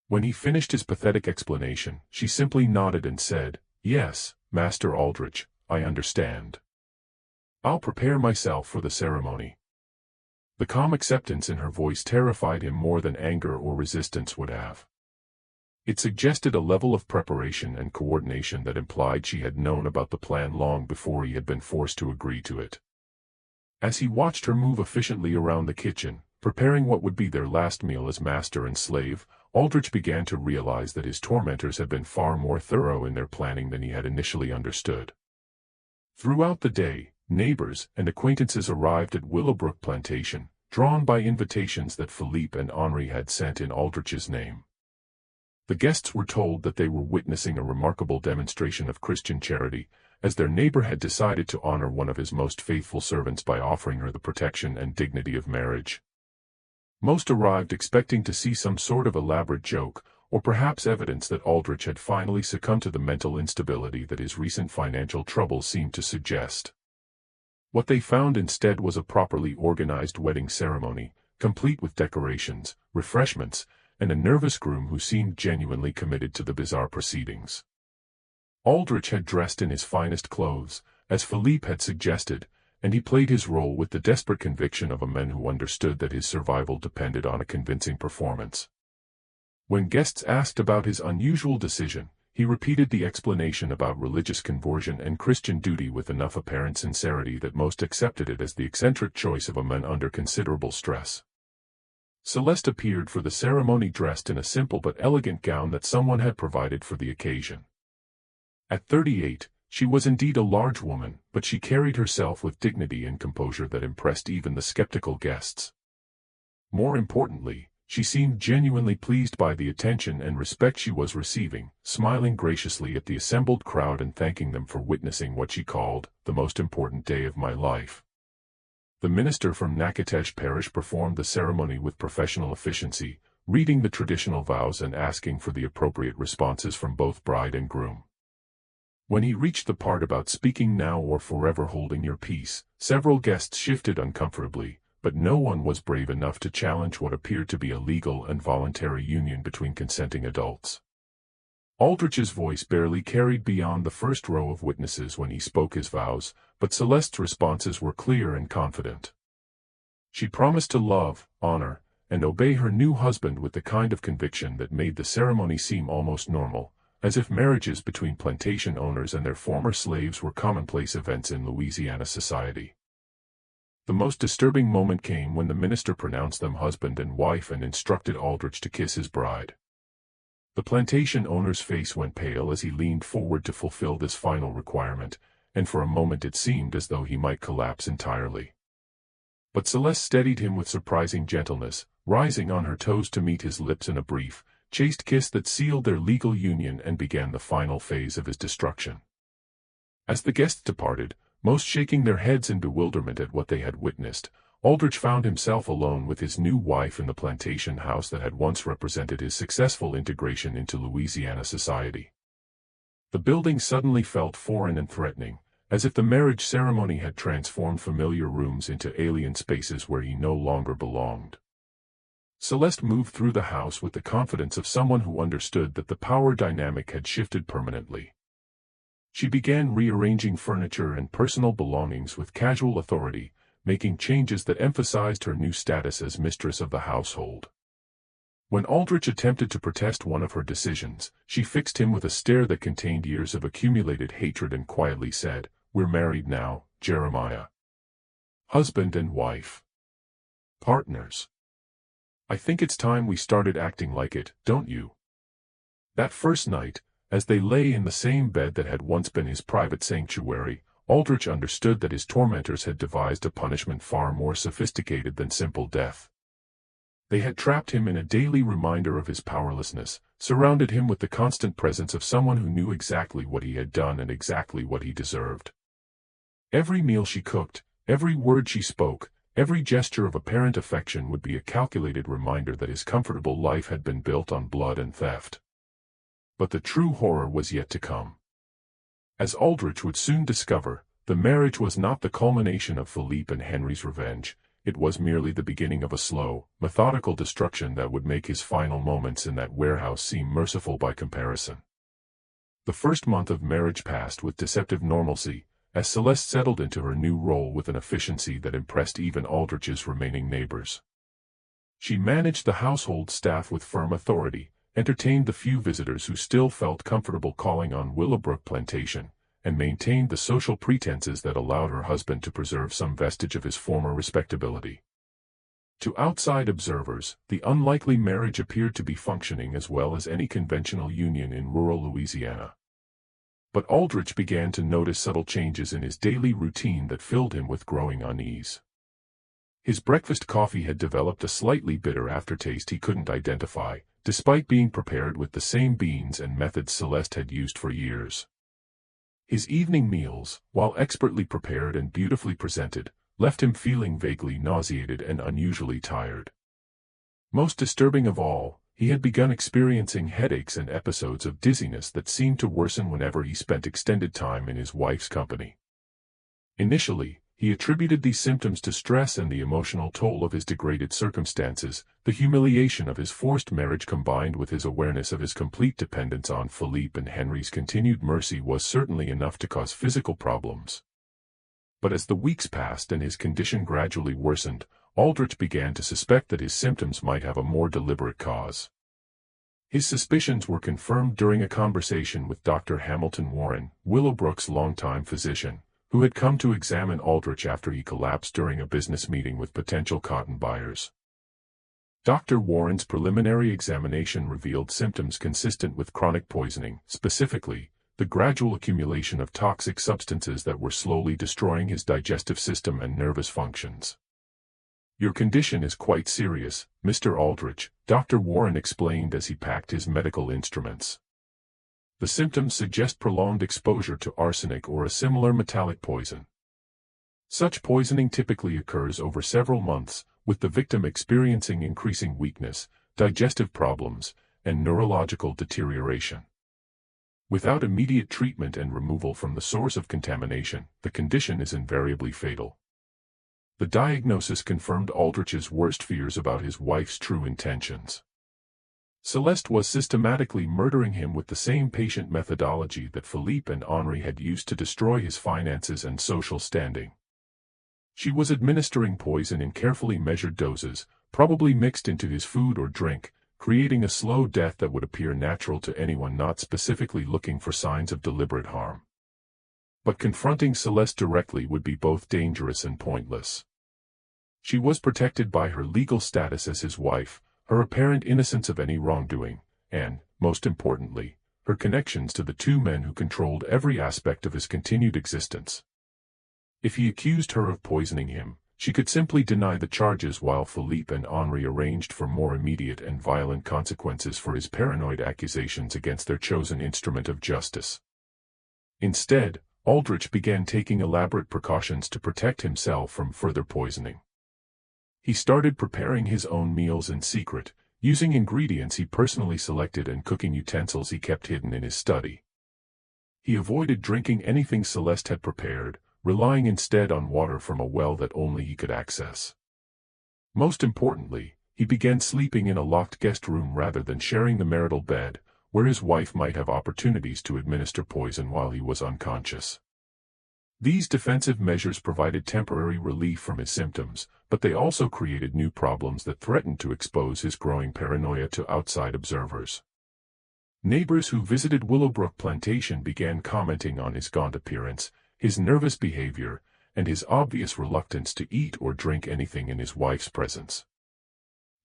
When he finished his pathetic explanation, she simply nodded and said, "Yes, Master Aldrich, I understand. I'll prepare myself for the ceremony." The calm acceptance in her voice terrified him more than anger or resistance would have. It suggested a level of preparation and coordination that implied she had known about the plan long before he had been forced to agree to it. As he watched her move efficiently around the kitchen, preparing what would be their last meal as master and slave, Aldrich began to realize that his tormentors had been far more thorough in their planning than he had initially understood. Throughout the day, neighbors and acquaintances arrived at Willowbrook Plantation, drawn by invitations that Philippe and Henri had sent in Aldrich's name. The guests were told that they were witnessing a remarkable demonstration of Christian charity, as their neighbor had decided to honor one of his most faithful servants by offering her the protection and dignity of marriage. Most arrived expecting to see some sort of elaborate joke, or perhaps evidence that Aldrich had finally succumbed to the mental instability that his recent financial troubles seemed to suggest. What they found instead was a properly organized wedding ceremony, complete with decorations, refreshments, and a nervous groom who seemed genuinely committed to the bizarre proceedings. Aldrich had dressed in his finest clothes, as Philippe had suggested, and he played his role with the desperate conviction of a man who understood that his survival depended on a convincing performance. When guests asked about his unusual decision, he repeated the explanation about religious conversion and Christian duty with enough apparent sincerity that most accepted it as the eccentric choice of a man under considerable stress. Celeste appeared for the ceremony dressed in a simple but elegant gown that someone had provided for the occasion. At 38, she was indeed a large woman, but she carried herself with dignity and composure that impressed even the skeptical guests. More importantly, she seemed genuinely pleased by the attention and respect she was receiving, smiling graciously at the assembled crowd and thanking them for witnessing what she called the most important day of my life. The minister from Natchitoches Parish performed the ceremony with professional efficiency, reading the traditional vows and asking for the appropriate responses from both bride and groom. When he reached the part about speaking now or forever holding your peace, several guests shifted uncomfortably, but no one was brave enough to challenge what appeared to be a legal and voluntary union between consenting adults. Aldrich's voice barely carried beyond the first row of witnesses when he spoke his vows, but Celeste's responses were clear and confident. She promised to love, honor, and obey her new husband with the kind of conviction that made the ceremony seem almost normal, as if marriages between plantation owners and their former slaves were commonplace events in Louisiana society. The most disturbing moment came when the minister pronounced them husband and wife and instructed Aldrich to kiss his bride. The plantation owner's face went pale as he leaned forward to fulfill this final requirement, and for a moment it seemed as though he might collapse entirely. But Celeste steadied him with surprising gentleness, rising on her toes to meet his lips in a brief, chaste kiss that sealed their legal union and began the final phase of his destruction. As the guests departed, most shaking their heads in bewilderment at what they had witnessed, Aldrich found himself alone with his new wife in the plantation house that had once represented his successful integration into Louisiana society. The building suddenly felt foreign and threatening, as if the marriage ceremony had transformed familiar rooms into alien spaces where he no longer belonged. Celeste moved through the house with the confidence of someone who understood that the power dynamic had shifted permanently. She began rearranging furniture and personal belongings with casual authority, making changes that emphasized her new status as mistress of the household. When Aldrich attempted to protest one of her decisions, she fixed him with a stare that contained years of accumulated hatred and quietly said, "We're married now, Jeremiah. Husband and wife. Partners. I think it's time we started acting like it, don't you?" That first night, as they lay in the same bed that had once been his private sanctuary, Aldrich understood that his tormentors had devised a punishment far more sophisticated than simple death. They had trapped him in a daily reminder of his powerlessness, surrounded him with the constant presence of someone who knew exactly what he had done and exactly what he deserved. Every meal she cooked, every word she spoke, every gesture of apparent affection would be a calculated reminder that his comfortable life had been built on blood and theft. But the true horror was yet to come. As Aldrich would soon discover, the marriage was not the culmination of Philippe and Henry's revenge. It was merely the beginning of a slow, methodical destruction that would make his final moments in that warehouse seem merciful by comparison. The first month of marriage passed with deceptive normalcy, as Celeste settled into her new role with an efficiency that impressed even Aldrich's remaining neighbors. She managed the household staff with firm authority, entertained the few visitors who still felt comfortable calling on Willowbrook Plantation, and maintained the social pretenses that allowed her husband to preserve some vestige of his former respectability. To outside observers, the unlikely marriage appeared to be functioning as well as any conventional union in rural Louisiana. But Aldrich began to notice subtle changes in his daily routine that filled him with growing unease. His breakfast coffee had developed a slightly bitter aftertaste he couldn't identify, despite being prepared with the same beans and methods Celeste had used for years. His evening meals, while expertly prepared and beautifully presented, left him feeling vaguely nauseated and unusually tired. Most disturbing of all, he had begun experiencing headaches and episodes of dizziness that seemed to worsen whenever he spent extended time in his wife's company. Initially, he attributed these symptoms to stress and the emotional toll of his degraded circumstances. The humiliation of his forced marriage combined with his awareness of his complete dependence on Philippe and Henry's continued mercy was certainly enough to cause physical problems. But as the weeks passed and his condition gradually worsened, Aldrich began to suspect that his symptoms might have a more deliberate cause. His suspicions were confirmed during a conversation with Dr. Hamilton Warren, Willowbrook's longtime physician, who had come to examine Aldrich after he collapsed during a business meeting with potential cotton buyers. Dr. Warren's preliminary examination revealed symptoms consistent with chronic poisoning, specifically, the gradual accumulation of toxic substances that were slowly destroying his digestive system and nervous functions. "Your condition is quite serious, Mr. Aldrich," Dr. Warren explained as he packed his medical instruments. "The symptoms suggest prolonged exposure to arsenic or a similar metallic poison. Such poisoning typically occurs over several months, with the victim experiencing increasing weakness, digestive problems, and neurological deterioration. Without immediate treatment and removal from the source of contamination, the condition is invariably fatal." The diagnosis confirmed Aldrich's worst fears about his wife's true intentions. Celeste was systematically murdering him with the same patient methodology that Philippe and Henri had used to destroy his finances and social standing. She was administering poison in carefully measured doses, probably mixed into his food or drink, creating a slow death that would appear natural to anyone not specifically looking for signs of deliberate harm. But confronting Celeste directly would be both dangerous and pointless. She was protected by her legal status as his wife, her apparent innocence of any wrongdoing, and, most importantly, her connections to the two men who controlled every aspect of his continued existence. If he accused her of poisoning him, she could simply deny the charges while Philippe and Henri arranged for more immediate and violent consequences for his paranoid accusations against their chosen instrument of justice. Instead, Aldrich began taking elaborate precautions to protect himself from further poisoning. He started preparing his own meals in secret, using ingredients he personally selected and cooking utensils he kept hidden in his study. He avoided drinking anything Celeste had prepared, relying instead on water from a well that only he could access. Most importantly, he began sleeping in a locked guest room rather than sharing the marital bed, where his wife might have opportunities to administer poison while he was unconscious. These defensive measures provided temporary relief from his symptoms, but they also created new problems that threatened to expose his growing paranoia to outside observers. Neighbors who visited Willowbrook Plantation began commenting on his gaunt appearance, his nervous behavior, and his obvious reluctance to eat or drink anything in his wife's presence.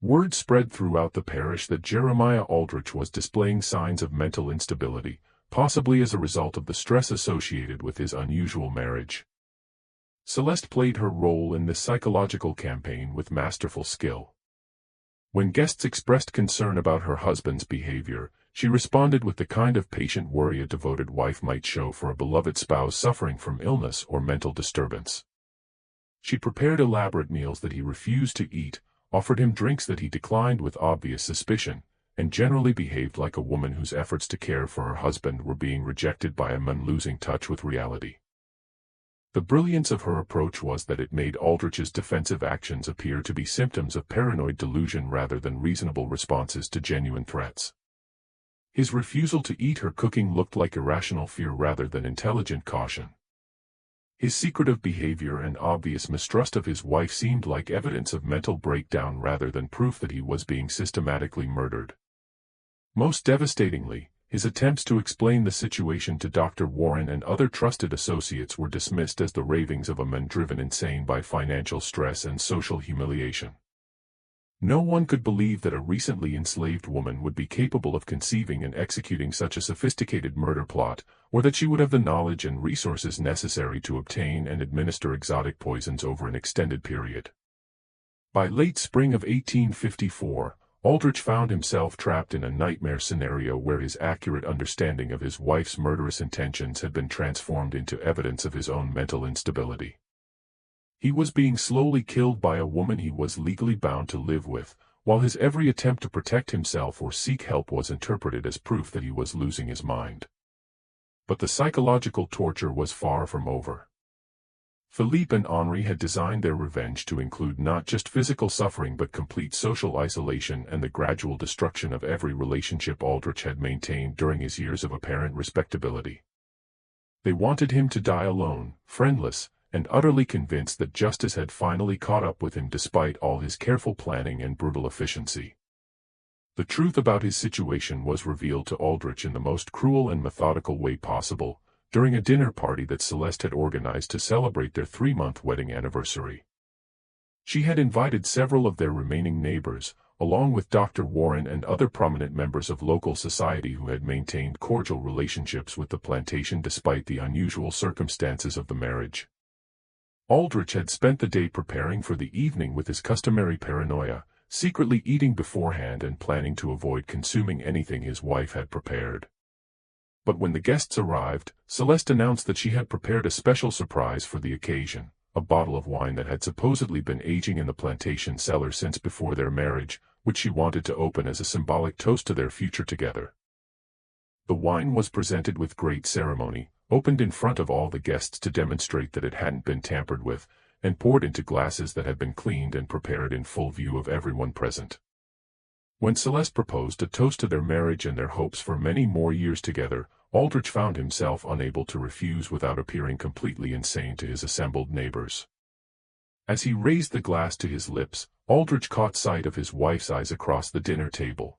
Word spread throughout the parish that Jeremiah Aldrich was displaying signs of mental instability, possibly as a result of the stress associated with his unusual marriage. Celeste played her role in this psychological campaign with masterful skill. When guests expressed concern about her husband's behavior, she responded with the kind of patient worry a devoted wife might show for a beloved spouse suffering from illness or mental disturbance. She prepared elaborate meals that he refused to eat, offered him drinks that he declined with obvious suspicion, and generally behaved like a woman whose efforts to care for her husband were being rejected by a man losing touch with reality. The brilliance of her approach was that it made Aldrich's defensive actions appear to be symptoms of paranoid delusion rather than reasonable responses to genuine threats. His refusal to eat her cooking looked like irrational fear rather than intelligent caution. His secretive behavior and obvious mistrust of his wife seemed like evidence of mental breakdown rather than proof that he was being systematically murdered. Most devastatingly, his attempts to explain the situation to Dr. Warren and other trusted associates were dismissed as the ravings of a man driven insane by financial stress and social humiliation. No one could believe that a recently enslaved woman would be capable of conceiving and executing such a sophisticated murder plot, or that she would have the knowledge and resources necessary to obtain and administer exotic poisons over an extended period. By late spring of 1854, Aldrich found himself trapped in a nightmare scenario where his accurate understanding of his wife's murderous intentions had been transformed into evidence of his own mental instability. He was being slowly killed by a woman he was legally bound to live with, while his every attempt to protect himself or seek help was interpreted as proof that he was losing his mind. But the psychological torture was far from over. Philippe and Henri had designed their revenge to include not just physical suffering but complete social isolation and the gradual destruction of every relationship Aldrich had maintained during his years of apparent respectability. They wanted him to die alone, friendless, and utterly convinced that justice had finally caught up with him despite all his careful planning and brutal efficiency. The truth about his situation was revealed to Aldrich in the most cruel and methodical way possible, during a dinner party that Celeste had organized to celebrate their 3-month wedding anniversary. She had invited several of their remaining neighbors, along with Dr. Warren and other prominent members of local society who had maintained cordial relationships with the plantation despite the unusual circumstances of the marriage. Aldrich had spent the day preparing for the evening with his customary paranoia, secretly eating beforehand and planning to avoid consuming anything his wife had prepared. But when the guests arrived, Celeste announced that she had prepared a special surprise for the occasion, a bottle of wine that had supposedly been aging in the plantation cellar since before their marriage, which she wanted to open as a symbolic toast to their future together. The wine was presented with great ceremony, opened in front of all the guests to demonstrate that it hadn't been tampered with, and poured into glasses that had been cleaned and prepared in full view of everyone present. When Celeste proposed a toast to their marriage and their hopes for many more years together, Aldrich found himself unable to refuse without appearing completely insane to his assembled neighbors. As he raised the glass to his lips, Aldrich caught sight of his wife's eyes across the dinner table.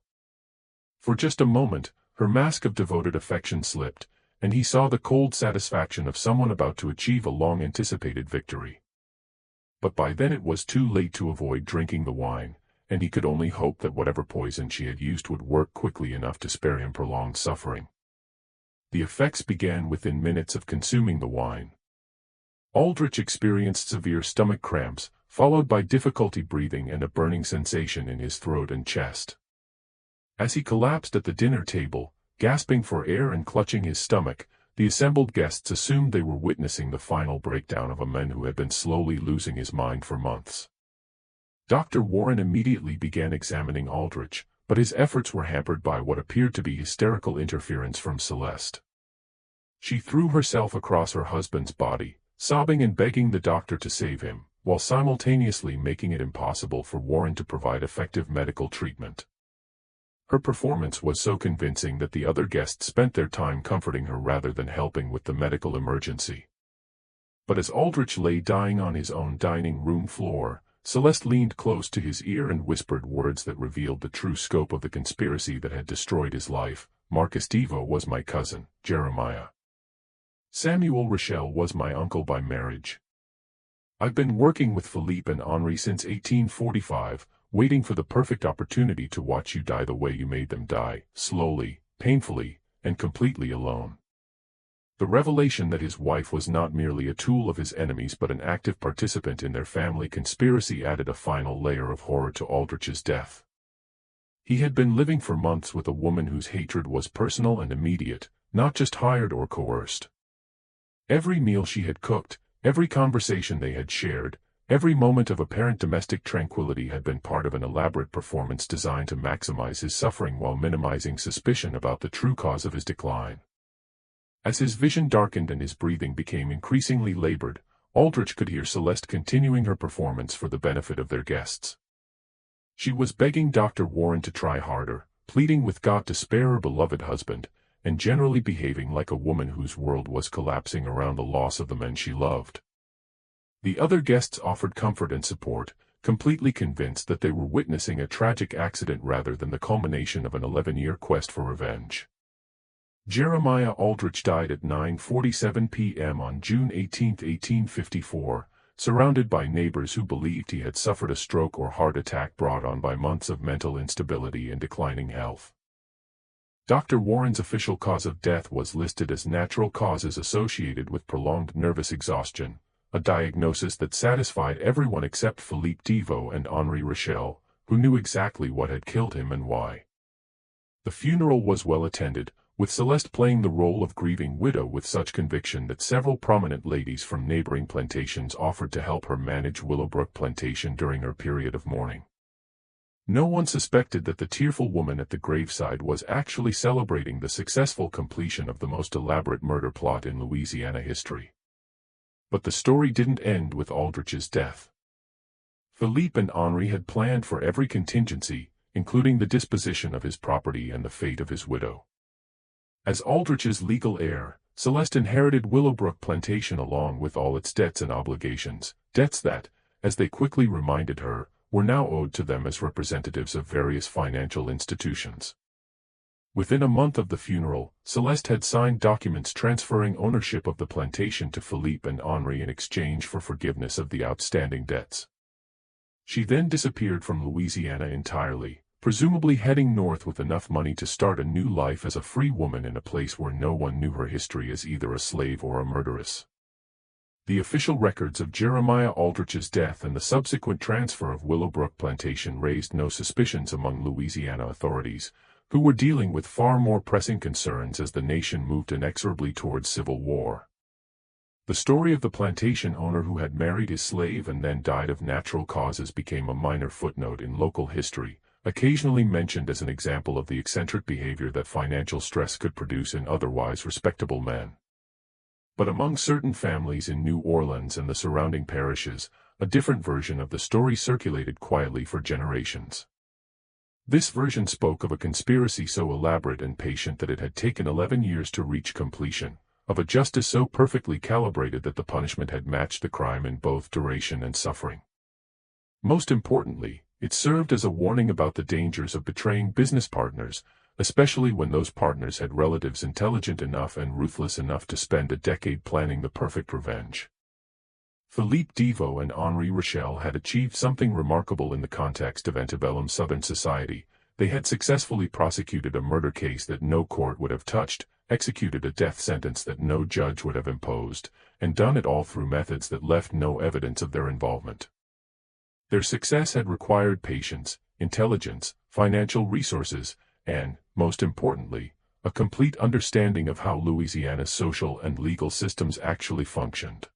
For just a moment, her mask of devoted affection slipped, and he saw the cold satisfaction of someone about to achieve a long-anticipated victory. But by then it was too late to avoid drinking the wine, and he could only hope that whatever poison she had used would work quickly enough to spare him prolonged suffering. The effects began within minutes of consuming the wine. Aldrich experienced severe stomach cramps, followed by difficulty breathing and a burning sensation in his throat and chest. As he collapsed at the dinner table, gasping for air and clutching his stomach, the assembled guests assumed they were witnessing the final breakdown of a man who had been slowly losing his mind for months. Dr. Warren immediately began examining Aldrich, but his efforts were hampered by what appeared to be hysterical interference from Celeste. She threw herself across her husband's body, sobbing and begging the doctor to save him, while simultaneously making it impossible for Warren to provide effective medical treatment. Her performance was so convincing that the other guests spent their time comforting her rather than helping with the medical emergency. But as Aldrich lay dying on his own dining room floor, Celeste leaned close to his ear and whispered words that revealed the true scope of the conspiracy that had destroyed his life. Marcus Devo was my cousin, Jeremiah. Samuel Rochelle was my uncle by marriage. I've been working with Philippe and Henri since 1845, waiting for the perfect opportunity to watch you die the way you made them die, slowly, painfully, and completely alone. The revelation that his wife was not merely a tool of his enemies but an active participant in their family conspiracy added a final layer of horror to Aldrich's death. He had been living for months with a woman whose hatred was personal and immediate, not just hired or coerced. Every meal she had cooked, every conversation they had shared, every moment of apparent domestic tranquility had been part of an elaborate performance designed to maximize his suffering while minimizing suspicion about the true cause of his decline. As his vision darkened and his breathing became increasingly labored, Aldrich could hear Celeste continuing her performance for the benefit of their guests. She was begging Dr. Warren to try harder, pleading with God to spare her beloved husband, and generally behaving like a woman whose world was collapsing around the loss of the men she loved. The other guests offered comfort and support, completely convinced that they were witnessing a tragic accident rather than the culmination of an 11-year quest for revenge. Jeremiah Aldrich died at 9:47 p.m. on June 18, 1854, surrounded by neighbors who believed he had suffered a stroke or heart attack brought on by months of mental instability and declining health. Dr. Warren's official cause of death was listed as natural causes associated with prolonged nervous exhaustion, a diagnosis that satisfied everyone except Philippe Deveau and Henri Rochelle, who knew exactly what had killed him and why. The funeral was well attended, with Celeste playing the role of grieving widow with such conviction that several prominent ladies from neighboring plantations offered to help her manage Willowbrook Plantation during her period of mourning. No one suspected that the tearful woman at the graveside was actually celebrating the successful completion of the most elaborate murder plot in Louisiana history. But the story didn't end with Aldrich's death. Philippe and Henri had planned for every contingency, including the disposition of his property and the fate of his widow. As Aldrich's legal heir, Celeste inherited Willowbrook Plantation along with all its debts and obligations, debts that, as they quickly reminded her, were now owed to them as representatives of various financial institutions. Within a month of the funeral, Celeste had signed documents transferring ownership of the plantation to Philippe and Henri in exchange for forgiveness of the outstanding debts. She then disappeared from Louisiana entirely, presumably heading north with enough money to start a new life as a free woman in a place where no one knew her history as either a slave or a murderess. The official records of Jeremiah Aldrich's death and the subsequent transfer of Willowbrook Plantation raised no suspicions among Louisiana authorities, who were dealing with far more pressing concerns as the nation moved inexorably towards civil war. The story of the plantation owner who had married his slave and then died of natural causes became a minor footnote in local history, occasionally mentioned as an example of the eccentric behavior that financial stress could produce in otherwise respectable men. But among certain families in New Orleans and the surrounding parishes, a different version of the story circulated quietly for generations. This version spoke of a conspiracy so elaborate and patient that it had taken 11 years to reach completion, of a justice so perfectly calibrated that the punishment had matched the crime in both duration and suffering. Most importantly, it served as a warning about the dangers of betraying business partners, especially when those partners had relatives intelligent enough and ruthless enough to spend a decade planning the perfect revenge. Philippe Deveau and Henri Rochelle had achieved something remarkable in the context of antebellum Southern society. They had successfully prosecuted a murder case that no court would have touched, executed a death sentence that no judge would have imposed, and done it all through methods that left no evidence of their involvement. Their success had required patience, intelligence, financial resources, and, most importantly, a complete understanding of how Louisiana's social and legal systems actually functioned.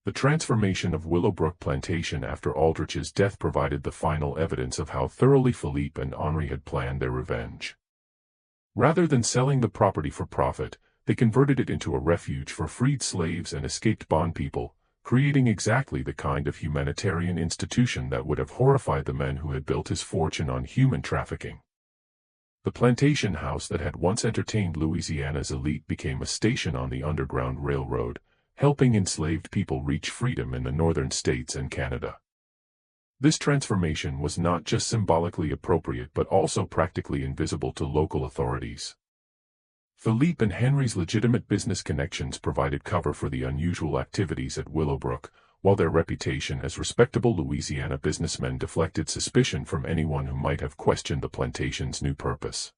The transformation of Willowbrook Plantation after Aldrich's death provided the final evidence of how thoroughly Philippe and Henri had planned their revenge. Rather than selling the property for profit, they converted it into a refuge for freed slaves and escaped bondpeople, creating exactly the kind of humanitarian institution that would have horrified the man who had built his fortune on human trafficking. The plantation house that had once entertained Louisiana's elite became a station on the Underground Railroad, helping enslaved people reach freedom in the northern states and Canada. This transformation was not just symbolically appropriate but also practically invisible to local authorities. Philippe and Henri's legitimate business connections provided cover for the unusual activities at Willowbrook, while their reputation as respectable Louisiana businessmen deflected suspicion from anyone who might have questioned the plantation's new purpose.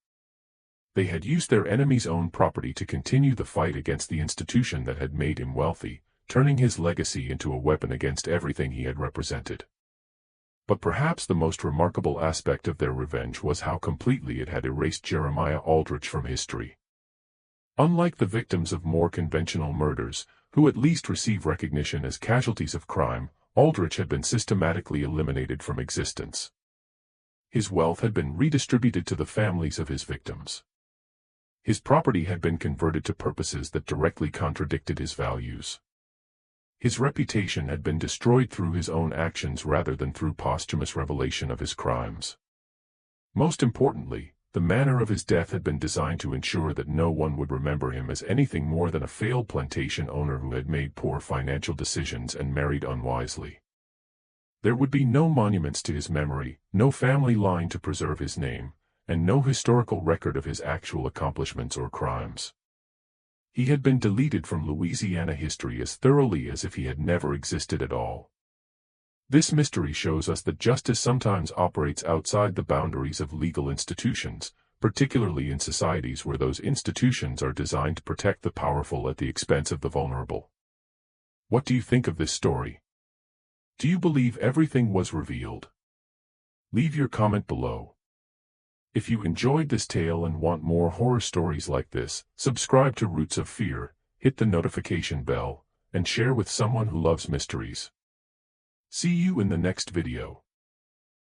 They had used their enemy's own property to continue the fight against the institution that had made him wealthy, turning his legacy into a weapon against everything he had represented. But perhaps the most remarkable aspect of their revenge was how completely it had erased Jeremiah Aldrich from history. Unlike the victims of more conventional murders, who at least receive recognition as casualties of crime, Aldrich had been systematically eliminated from existence. His wealth had been redistributed to the families of his victims. His property had been converted to purposes that directly contradicted his values. His reputation had been destroyed through his own actions rather than through posthumous revelation of his crimes. Most importantly, the manner of his death had been designed to ensure that no one would remember him as anything more than a failed plantation owner who had made poor financial decisions and married unwisely. There would be no monuments to his memory, no family line to preserve his name, and no historical record of his actual accomplishments or crimes. He had been deleted from Louisiana history as thoroughly as if he had never existed at all. This mystery shows us that justice sometimes operates outside the boundaries of legal institutions, particularly in societies where those institutions are designed to protect the powerful at the expense of the vulnerable. What do you think of this story? Do you believe everything was revealed? Leave your comment below. If you enjoyed this tale and want more horror stories like this, subscribe to Roots of Fear, hit the notification bell, and share with someone who loves mysteries. See you in the next video.